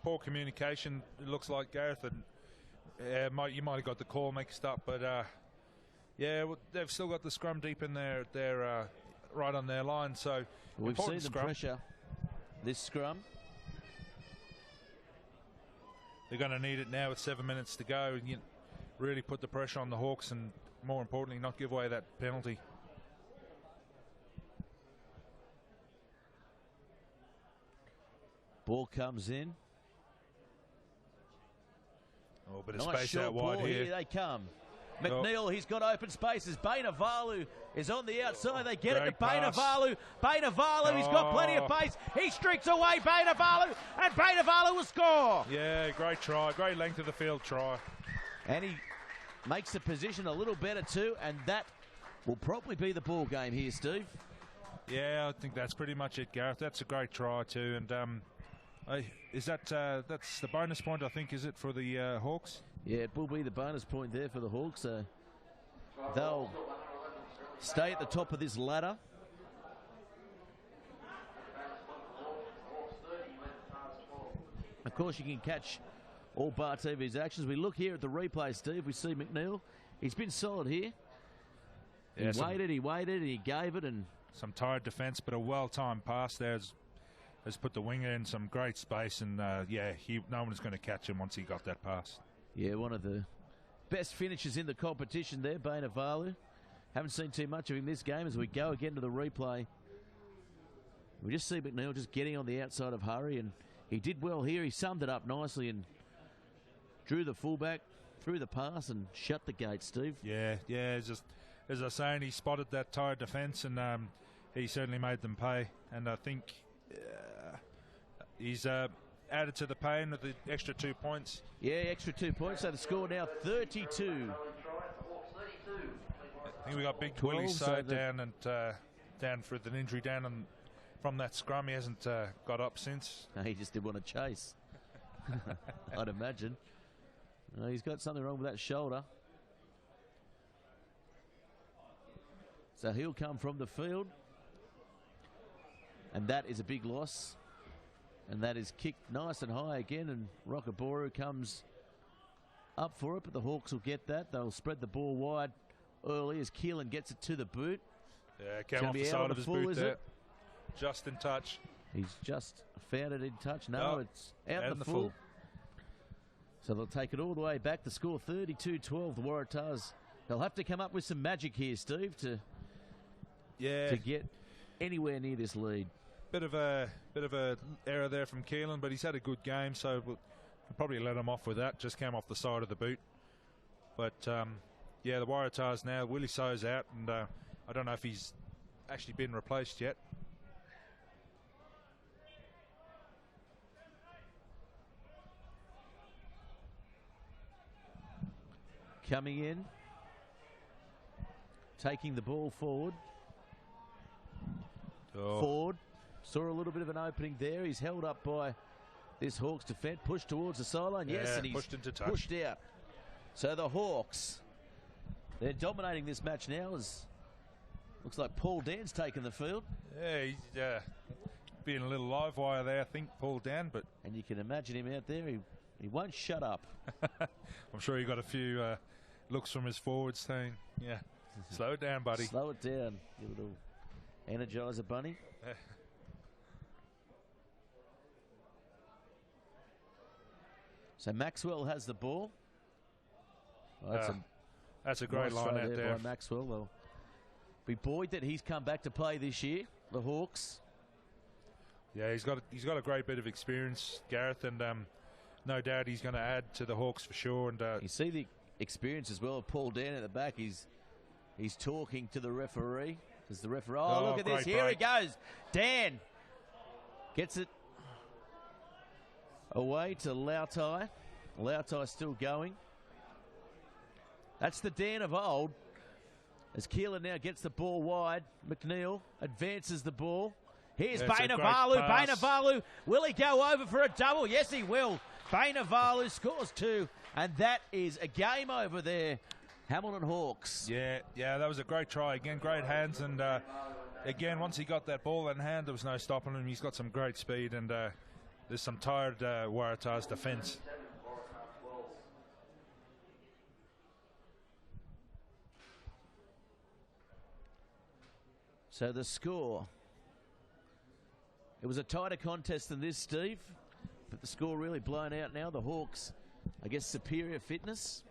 [SPEAKER 5] poor communication, it looks like, Gareth. And you might have got the call mixed up. But, yeah, they've still got the scrum deep in there. They're right on their line. So
[SPEAKER 1] we've seen the pressure this scrum.
[SPEAKER 5] They're going to need it now with 7 minutes to go. And really put the pressure on the Hawks and, more importantly, not give away that penalty.
[SPEAKER 1] Ball comes in.
[SPEAKER 5] Oh, but it's
[SPEAKER 1] nice
[SPEAKER 5] space
[SPEAKER 1] short
[SPEAKER 5] out wide
[SPEAKER 1] ball.
[SPEAKER 5] here.
[SPEAKER 1] Here they come. McNeil, he's got open spaces. Bainavalu is on the outside. They get it to Bainavalu. Bainavalu, he's got plenty of pace. He streaks away Bainavalu, and Bainavalu will score.
[SPEAKER 5] Yeah, great try. Great length of the field try.
[SPEAKER 1] And he makes the position a little better too, and that will probably be the ball game here, Steve.
[SPEAKER 5] Yeah, I think that's pretty much it, Gareth. That's a great try too, and is that that's the bonus point, I think, is it, for the Hawks?
[SPEAKER 1] Yeah, it will be the bonus point there for the Hawks. They'll stay at the top of this ladder. Of course, you can catch all Bar TV's actions. We look here at the replay, Steve. We see McNeil. He's been solid here.
[SPEAKER 5] Yeah,
[SPEAKER 1] he waited, he gave it. And
[SPEAKER 5] some tired defence, but a well-timed pass there has put the winger in some great space. And, yeah, no one is going to catch him once he got that pass. Yeah,
[SPEAKER 1] one of the best finishes in the competition there, Bainavalu. Haven't seen too much of him this game as we go again to the replay. We just see McNeil just getting on the outside of Hurry, and he did well here. He summed it up nicely and drew the fullback through the pass and shut the gate, Steve.
[SPEAKER 5] Yeah, just as I was saying, he spotted that tired defence, and he certainly made them pay. And I think he's added to the pain with the extra 2 points.
[SPEAKER 1] Yeah, extra 2 points. So the score now 32.
[SPEAKER 5] I think we got Big Willie So down with an injury down from that scrum. He hasn't got up since.
[SPEAKER 1] No, he just didn't want to chase. I'd imagine. No, he's got something wrong with that shoulder. So he'll come from the field. And that is a big loss. And that is kicked nice and high again. And Rockaboru comes up for it, but the Hawks will get that. They'll spread the ball wide early as Keelan gets it to the boot.
[SPEAKER 5] Yeah, came off the side of his boot there. Just in touch.
[SPEAKER 1] He's just found it in touch. No, it's out the full. So they'll take it all the way back. The score 32-12. The Waratahs. They'll have to come up with some magic here, Steve, to get anywhere near this lead.
[SPEAKER 5] Bit of a error there from Keelan, but he's had a good game, so we'll probably let him off with that. Just came off the side of the boot. But yeah, the Waratahs now. Willie So's out, and I don't know if he's actually been replaced yet.
[SPEAKER 1] Coming in, taking the ball forward. Ford saw a little bit of an opening there. He's held up by this Hawks defence, pushed towards the sideline. Yes, and he's
[SPEAKER 5] pushed into touch.
[SPEAKER 1] Pushed out. So the Hawks, they're dominating this match now. As looks like Paul Dan's taken the field.
[SPEAKER 5] Yeah, he's being a little live wire there, I think, Paul Dan. But
[SPEAKER 1] and you can imagine him out there. He won't shut up.
[SPEAKER 5] I'm sure he got a few looks from his forwards saying, "Yeah, slow it down, buddy.
[SPEAKER 1] Slow it down, you little Energizer bunny." So Maxwell has the ball. Oh,
[SPEAKER 5] that's a great line out there
[SPEAKER 1] by Maxwell. They'll be buoyed that he's come back to play this year. The Hawks.
[SPEAKER 5] Yeah, he's got a great bit of experience, Gareth, and no doubt he's going to add to the Hawks for sure. And
[SPEAKER 1] you see the experience as well of Paul Dan at the back. He's talking to the referee. Does the referee? Oh, look at this! Here he goes. Dan gets it. away to Waratah. Waratah still going. That's the Dan of old. As Keelan now gets the ball wide, McNeil advances the ball. Here's Bainavalu. Bainavalu, will he go over for a double? Yes, he will. Bainavalu scores 2, and that is a game over there. Hamilton Hawks.
[SPEAKER 5] Yeah, that was a great try again. Great hands, and again, once he got that ball in hand, there was no stopping him. He's got some great speed, and there's some tired Waratah's defence.
[SPEAKER 1] So the score. It was a tighter contest than this, Steve, but the score really blown out now. The Hawks, I guess, superior fitness.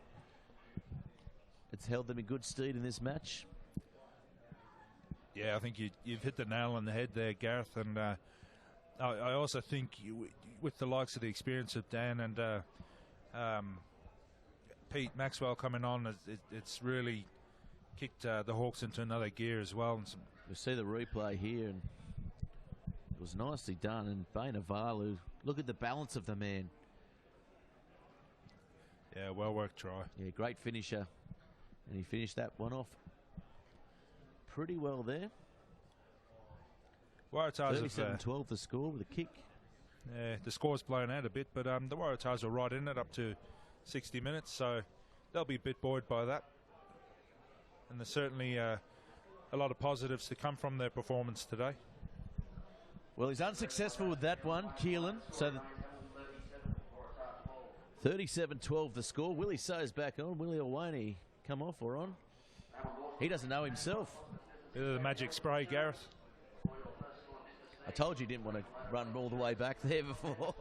[SPEAKER 1] It's held them in good stead in this match.
[SPEAKER 5] Yeah, I think you've hit the nail on the head there, Gareth. And I also think with the likes of the experience of Dan and Pete Maxwell coming on, it's really kicked the Hawks into another gear as well. And
[SPEAKER 1] we see the replay here, and it was nicely done. And Bainavalu, look at the balance of the man.
[SPEAKER 5] Yeah, well worked try.
[SPEAKER 1] Yeah, great finisher. And he finished that one off pretty well there.
[SPEAKER 5] Waratahs
[SPEAKER 1] 37-12 the score with a kick.
[SPEAKER 5] Yeah, the score's blown out a bit, but the Waratahs are right in it up to 60 minutes, so they'll be a bit buoyed by that. And there's certainly a lot of positives to come from their performance today.
[SPEAKER 1] Well, he's unsuccessful with that one, Keelan. So 37-12 the score. Willie So's back on. Willie or won't he come off or on? He doesn't know himself.
[SPEAKER 5] Bit of the magic spray, Gareth.
[SPEAKER 1] I told you he didn't want to run all the way back there before.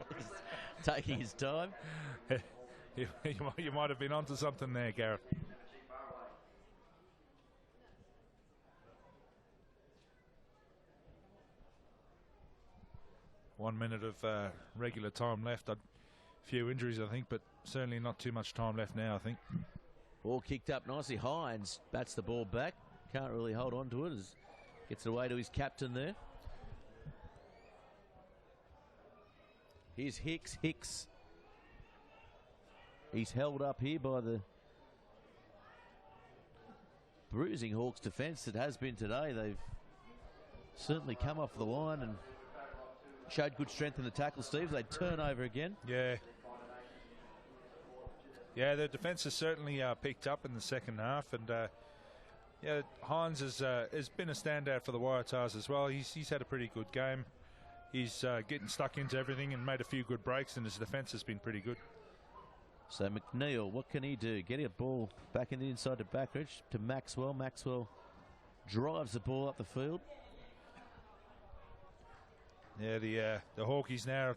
[SPEAKER 1] Taking his time.
[SPEAKER 5] You might have been onto something there, Gareth. One minute of regular time left. A few injuries, I think, but certainly not too much time left now, I think.
[SPEAKER 1] Ball kicked up nicely. Hines bats the ball back. Can't really hold on to it as gets it away to his captain there. Here's Hicks. Hicks. He's held up here by the bruising Hawks defence that has been today. They've certainly come off the line and showed good strength in the tackle, Steve. They turn over again.
[SPEAKER 5] Yeah. Yeah, their defence has certainly picked up in the second half, and yeah, Hines has been a standout for the Waratahs as well. He's had a pretty good game. He's getting stuck into everything and made a few good breaks, and his defence has been pretty good.
[SPEAKER 1] So McNeil, what can he do? Getting a ball back in the inside to Backridge to Maxwell. Maxwell drives the ball up the field.
[SPEAKER 5] Yeah, the Hawkies now.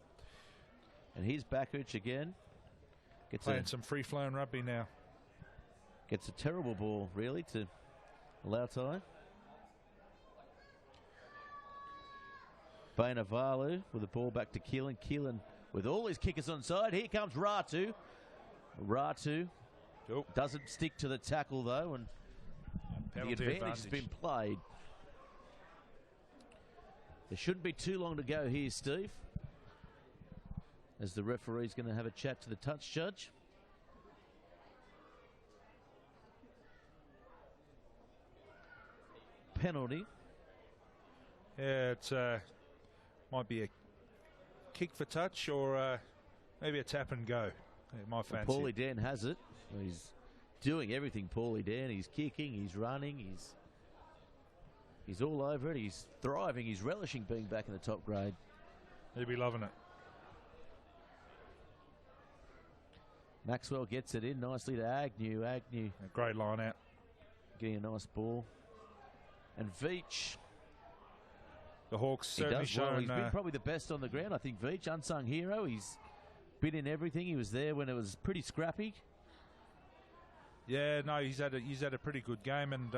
[SPEAKER 1] And here's Backridge again. Gets
[SPEAKER 5] playing some free-flowing rugby now.
[SPEAKER 1] Gets a terrible ball, really, to Waratah. Bainavalu with the ball back to Keelan. Keelan with all his kickers on side. Here comes Ratu. Ratu doesn't stick to the tackle, though, and the advantage has been played. There shouldn't be too long to go here, Steve, as the referee's going to have a chat to the touch judge. Penalty.
[SPEAKER 5] Yeah, it's might be a kick for touch or maybe a tap and go. My fancy.
[SPEAKER 1] Paulie Dan has it. He's doing everything, Paulie Dan. He's kicking, he's running, he's all over it. He's thriving, he's relishing being back in the top grade.
[SPEAKER 5] He'll be loving it.
[SPEAKER 1] Maxwell gets it in nicely to Agnew. Agnew.
[SPEAKER 5] A great line out.
[SPEAKER 1] Getting a nice ball. And Veach.
[SPEAKER 5] The Hawks certainly shown.
[SPEAKER 1] He's been probably the best on the ground, I think. Veach, unsung hero. He's been in everything. He was there when it was pretty scrappy.
[SPEAKER 5] Yeah, no, he's had a pretty good game, and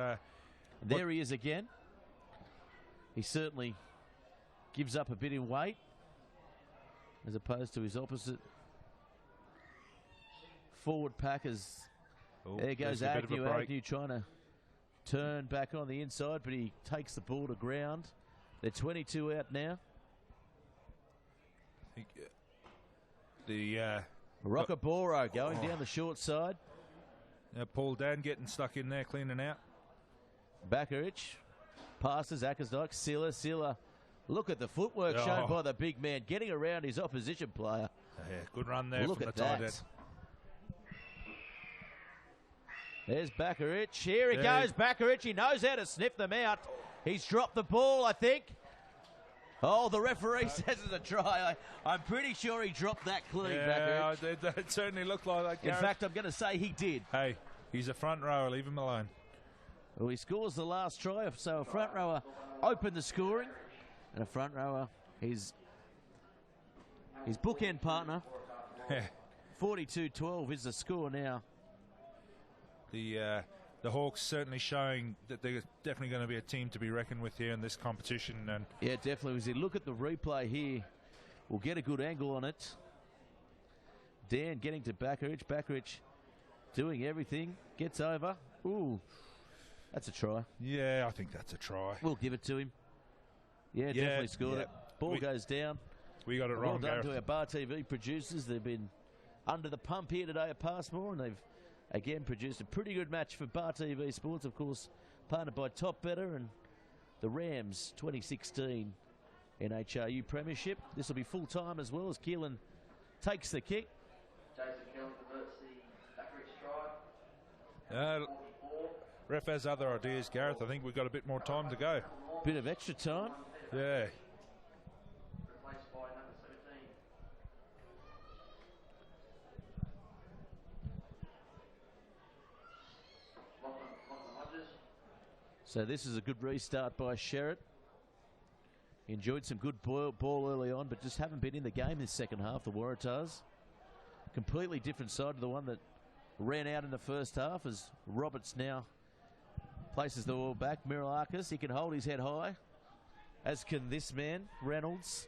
[SPEAKER 1] there he is again. He certainly gives up a bit in weight as opposed to his opposite forward packers. There goes Agnew. Agnew trying to turn back on the inside, but he takes the ball to ground. They're 22 out now.
[SPEAKER 5] The
[SPEAKER 1] Rockaboro going down the short side.
[SPEAKER 5] Paul Dan getting stuck in there, cleaning out.
[SPEAKER 1] Bakarich passes Ackersdyke. Silla. Look at the footwork shown by the big man, getting around his opposition player.
[SPEAKER 5] Yeah, good run there
[SPEAKER 1] Look
[SPEAKER 5] from
[SPEAKER 1] at
[SPEAKER 5] the tight
[SPEAKER 1] that.
[SPEAKER 5] end.
[SPEAKER 1] There's Bakarich. Here he goes, Bakarich. He knows how to sniff them out. He's dropped the ball, I think. Oh, the referee says it's a try. I'm pretty sure he dropped that clean, Bakarich.
[SPEAKER 5] It certainly looked like that,
[SPEAKER 1] In
[SPEAKER 5] Gareth.
[SPEAKER 1] fact, I'm going to say he did.
[SPEAKER 5] Hey, he's a front rower. Leave him alone.
[SPEAKER 1] Well, he scores the last try, so a front rower opened the scoring. And a front rower, his bookend partner, 42-12 is the score now.
[SPEAKER 5] The Hawks certainly showing that they're definitely going to be a team to be reckoned with here in this competition. And
[SPEAKER 1] yeah, definitely. As you look at the replay here, we'll get a good angle on it. Dan getting to Bakarich. Bakarich doing everything. Gets over. Ooh, that's a try.
[SPEAKER 5] yeah, I think that's a try.
[SPEAKER 1] We'll give it to him. Yeah, definitely scored it. Ball goes down.
[SPEAKER 5] We got it
[SPEAKER 1] Well
[SPEAKER 5] wrong,
[SPEAKER 1] done
[SPEAKER 5] Gareth.
[SPEAKER 1] to our Bar TV producers. They've been under the pump here today at Passmore, and they've again produced a pretty good match for Bar TV Sports, of course, partnered by Top Better and the Rams 2016 NHRU Premiership. This will be full time as well as Keelan takes the kick.
[SPEAKER 3] Jason Keelan converts the Bakarich try.
[SPEAKER 5] Ref has other ideas, Gareth. I think we've got a bit more time to go.
[SPEAKER 1] Bit of extra time.
[SPEAKER 5] Yeah.
[SPEAKER 3] Replaced by number 17. Lachlan Hodges.
[SPEAKER 1] So this is a good restart by Sherritt. Enjoyed some good ball early on, but just haven't been in the game this second half, the Waratahs. Completely different side to the one that ran out in the first half as Roberts now places the ball back. Mirilakis, he can hold his head high, as can this man, Reynolds,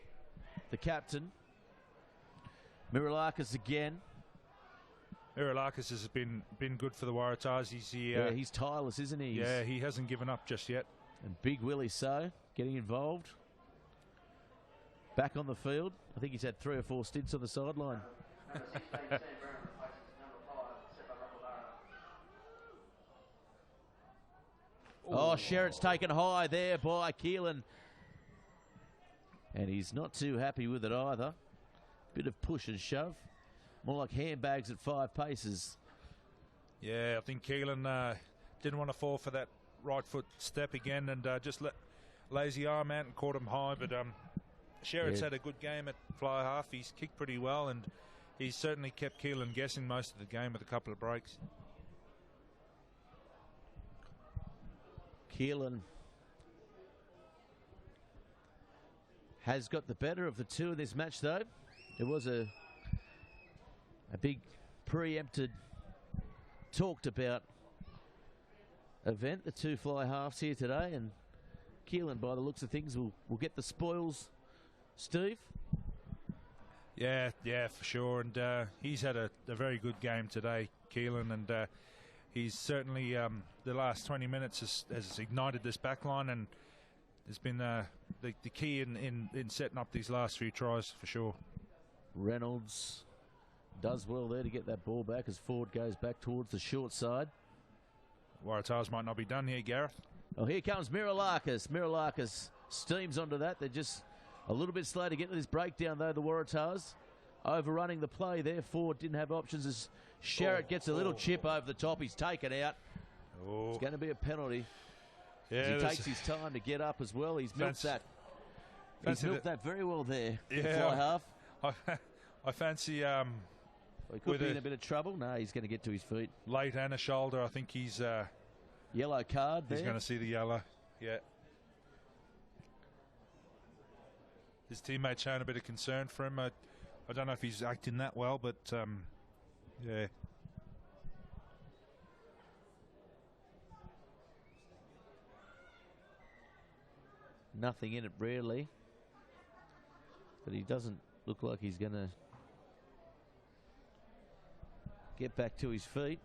[SPEAKER 1] the captain. Mirilakis again.
[SPEAKER 5] Mirilakis has been good for the Waratahs.
[SPEAKER 1] He's tireless, isn't he?
[SPEAKER 5] Yeah, he hasn't given up just yet.
[SPEAKER 1] And Big Willie So getting involved. Back on the field. I think he's had 3 or 4 stints on the sideline.
[SPEAKER 3] Number 16, Sam Brown replaces number 5, Seppa Rapalara.
[SPEAKER 1] Oh, Sherritt's taken high there by Keelan. And he's not too happy with it either. Bit of push and shove. More like handbags at 5 paces.
[SPEAKER 5] Yeah, I think Keelan didn't want to fall for that right foot step again and just let lazy arm out and caught him high. But Sherritt's had a good game at fly half. He's kicked pretty well and he's certainly kept Keelan guessing most of the game with a couple of breaks.
[SPEAKER 1] Keelan has got the better of the two in this match, though. It was a big preempted, talked about event, the 2 fly halves here today, and Keelan, by the looks of things, will get the spoils. Steve?
[SPEAKER 5] Yeah, for sure. And he's had a very good game today, Keelan, and he's certainly the last 20 minutes has ignited this back line and has been the key in setting up these last few tries for sure.
[SPEAKER 1] Reynolds does well there to get that ball back as Ford goes back towards the short side.
[SPEAKER 5] Waratahs might not be done here, Gareth.
[SPEAKER 1] Oh, here comes Mirilakis. Mirilakis steams onto that. They're just a little bit slow to get to this breakdown, though, the Waratahs. Overrunning the play there. Ford didn't have options as Sherritt gets a little chip over the top. He's taken out. It's going to be a penalty.
[SPEAKER 5] Yeah,
[SPEAKER 1] he takes his time to get up as well. He's milked that. He's milked that very well there.
[SPEAKER 5] Yeah,
[SPEAKER 1] the fly half.
[SPEAKER 5] I fancy
[SPEAKER 1] he could be in a bit of trouble. No, he's going to get to his feet.
[SPEAKER 5] Late and a shoulder. I think he's
[SPEAKER 1] yellow card there.
[SPEAKER 5] He's going to see the yellow. Yeah. His teammate showing a bit of concern for him. I don't know if he's acting that well, but yeah.
[SPEAKER 1] Nothing in it really, but he doesn't look like he's going to get back to his feet.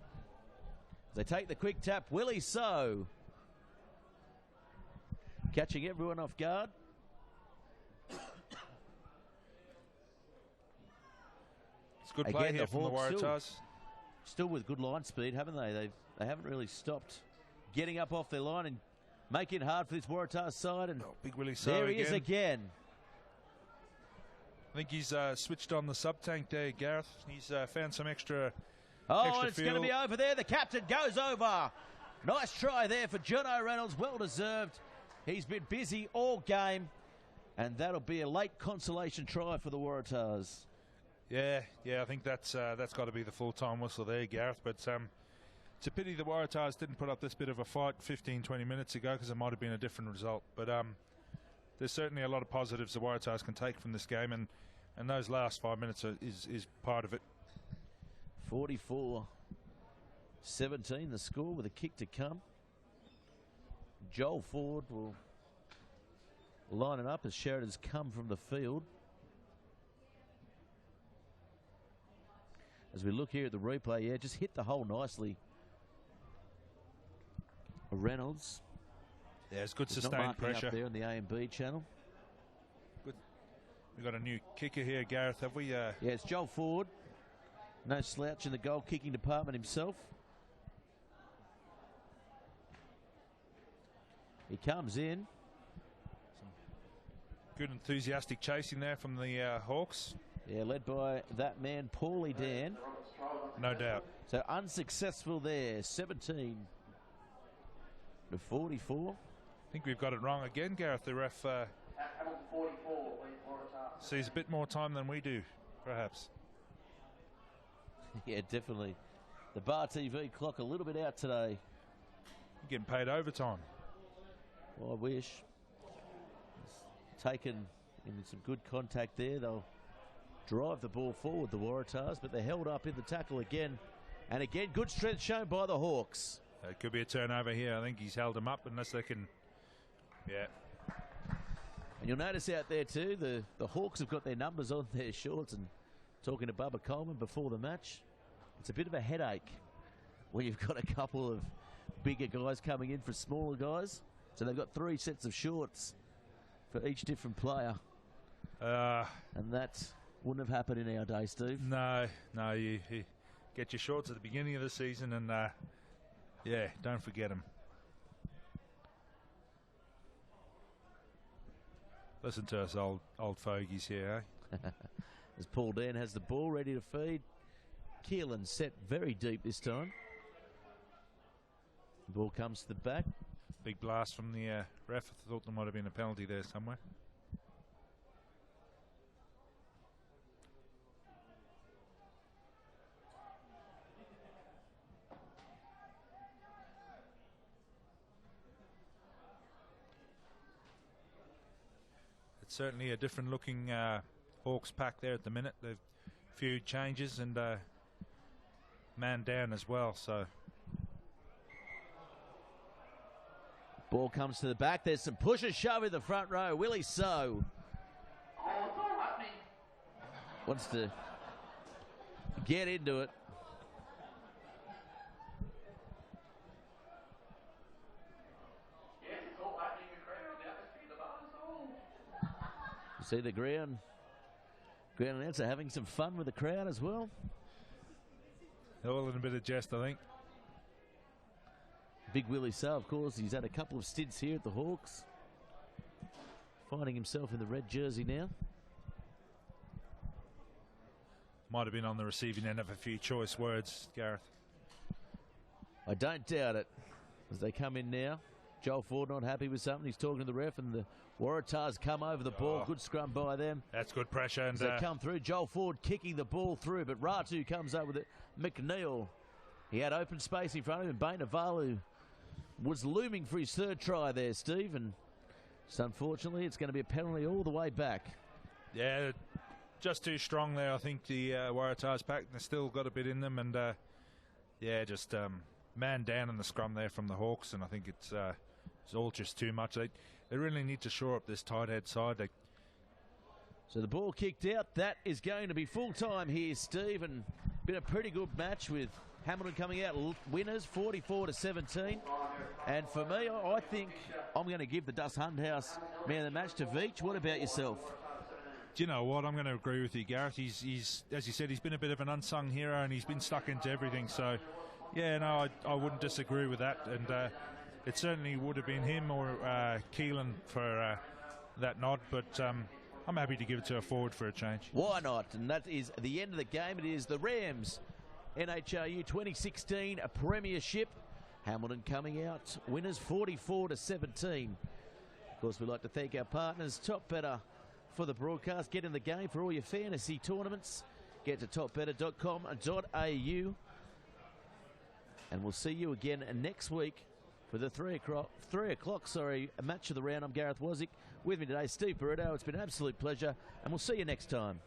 [SPEAKER 1] They take the quick tap. Willie So catching everyone off guard.
[SPEAKER 5] good play
[SPEAKER 1] Again,
[SPEAKER 5] here
[SPEAKER 1] the
[SPEAKER 5] from the
[SPEAKER 1] Hawks
[SPEAKER 5] Waratahs.
[SPEAKER 1] Still with good line speed, haven't they? They haven't really stopped getting up off their line and making it hard for this Waratah side. And
[SPEAKER 5] Big Willie So
[SPEAKER 1] there he is again.
[SPEAKER 5] I think he's switched on the sub-tank there, Gareth. He's found some extra
[SPEAKER 1] And it's
[SPEAKER 5] fuel.
[SPEAKER 1] going to be over there. The captain goes over. Nice try there for Jono Reynolds. Well deserved. He's been busy all game. And that'll be a late consolation try for the Waratahs.
[SPEAKER 5] Yeah, I think that's got to be the full-time whistle there, Gareth. But it's a pity the Waratahs didn't put up this bit of a fight 15-20 minutes ago, because it might have been a different result. But there's certainly a lot of positives the Waratahs can take from this game, and those last 5 minutes is part of it.
[SPEAKER 1] 44-17 the score with a kick to come. Joel Ford will line it up as Sheridan's come from the field. As we look here at the replay, just hit the hole nicely. Reynolds.
[SPEAKER 5] Yeah, it's good
[SPEAKER 1] He's
[SPEAKER 5] sustained
[SPEAKER 1] not marking
[SPEAKER 5] pressure.
[SPEAKER 1] Up there on the A and B channel.
[SPEAKER 5] Good. We've got a new kicker here, Gareth, have we?
[SPEAKER 1] Yeah, it's Joel Ford. No slouch in the goal kicking department himself. He comes in.
[SPEAKER 5] Good enthusiastic chasing there from the Hawks.
[SPEAKER 1] Yeah, led by that man, Paulie Dan.
[SPEAKER 5] No doubt.
[SPEAKER 1] So unsuccessful there, 17 to 44.
[SPEAKER 5] I think we've got it wrong again, Gareth. The ref sees a bit more time than we do, perhaps.
[SPEAKER 1] Yeah, definitely. The Bar TV clock a little bit out today.
[SPEAKER 5] You're getting paid overtime.
[SPEAKER 1] Well, I wish. It's taken in some good contact there. They'll drive the ball forward, the Waratahs, but they're held up in the tackle again. And again, good strength shown by the Hawks.
[SPEAKER 5] It could be a turnover here. I think he's held them up unless they can. Yeah.
[SPEAKER 1] And you'll notice out there too, the Hawks have got their numbers on their shorts. And talking to Bubba Coleman before the match, it's a bit of a headache when you've got a couple of bigger guys coming in for smaller guys. So they've got 3 sets of shorts for each different player.
[SPEAKER 5] And
[SPEAKER 1] that wouldn't have happened in our day, Steve.
[SPEAKER 5] No, you get your shorts at the beginning of the season, and yeah, don't forget them. Listen to us old fogies here, eh?
[SPEAKER 1] As Paul Dan has the ball ready to feed. Keelan set very deep this time. The ball comes to the back.
[SPEAKER 5] Big blast from the ref. I thought there might have been a penalty there somewhere. It's certainly a different looking Hawks pack there at the minute. They've few changes and man down as well, so
[SPEAKER 1] ball comes to the back. There's some push and shove in the front row. Willie So wants to get into it. You see the ground announcer having some fun with the crowd as well.
[SPEAKER 5] all in a bit of jest, I think.
[SPEAKER 1] Big Willie So, of course, he's had a couple of stints here at the Hawks. Finding himself in the red jersey now.
[SPEAKER 5] Might have been on the receiving end of a few choice words, Gareth.
[SPEAKER 1] I don't doubt it. As they come in now, Joel Ford not happy with something. He's talking to the ref, and the Waratahs come over the ball. Good scrum by them.
[SPEAKER 5] That's good pressure. And
[SPEAKER 1] as they come through, Joel Ford kicking the ball through, but Ratu comes up with it. McNeil, he had open space in front of him. Bain Avalu was looming for his third try there, Steve, and just unfortunately it's going to be a penalty all the way back.
[SPEAKER 5] Yeah, just too strong there, I think, the Waratahs pack. They've still got a bit in them, and yeah, just man down in the scrum there from the Hawks, and I think it's all just too much. They really need to shore up this tight head side.
[SPEAKER 1] So the ball kicked out. That is going to be full time here, Steve, and been a pretty good match with Hamilton coming out winners 44-17. And for me, I think I'm going to give the Dust Hunt House man of the match to Veach. What about yourself?
[SPEAKER 5] Do you know what? I'm going to agree with you, Gareth. He's as you said, he's been a bit of an unsung hero, and he's been stuck into everything. So, yeah, no, I wouldn't disagree with that. And it certainly would have been him or Keelan for that nod. But I'm happy to give it to a forward for a change.
[SPEAKER 1] Why not? And that is the end of the game. It is the Rams NHRU 2016 Premiership. Hamilton coming out winners 44-17. Of course, we'd like to thank our partners, Top Better, for the broadcast. Get in the game for all your fantasy tournaments. Get to topbetter.com.au. And we'll see you again next week for the 3 o'clock match of the round. I'm Gareth Wazick. With me today, Steve Burrito. It's been an absolute pleasure, and we'll see you next time.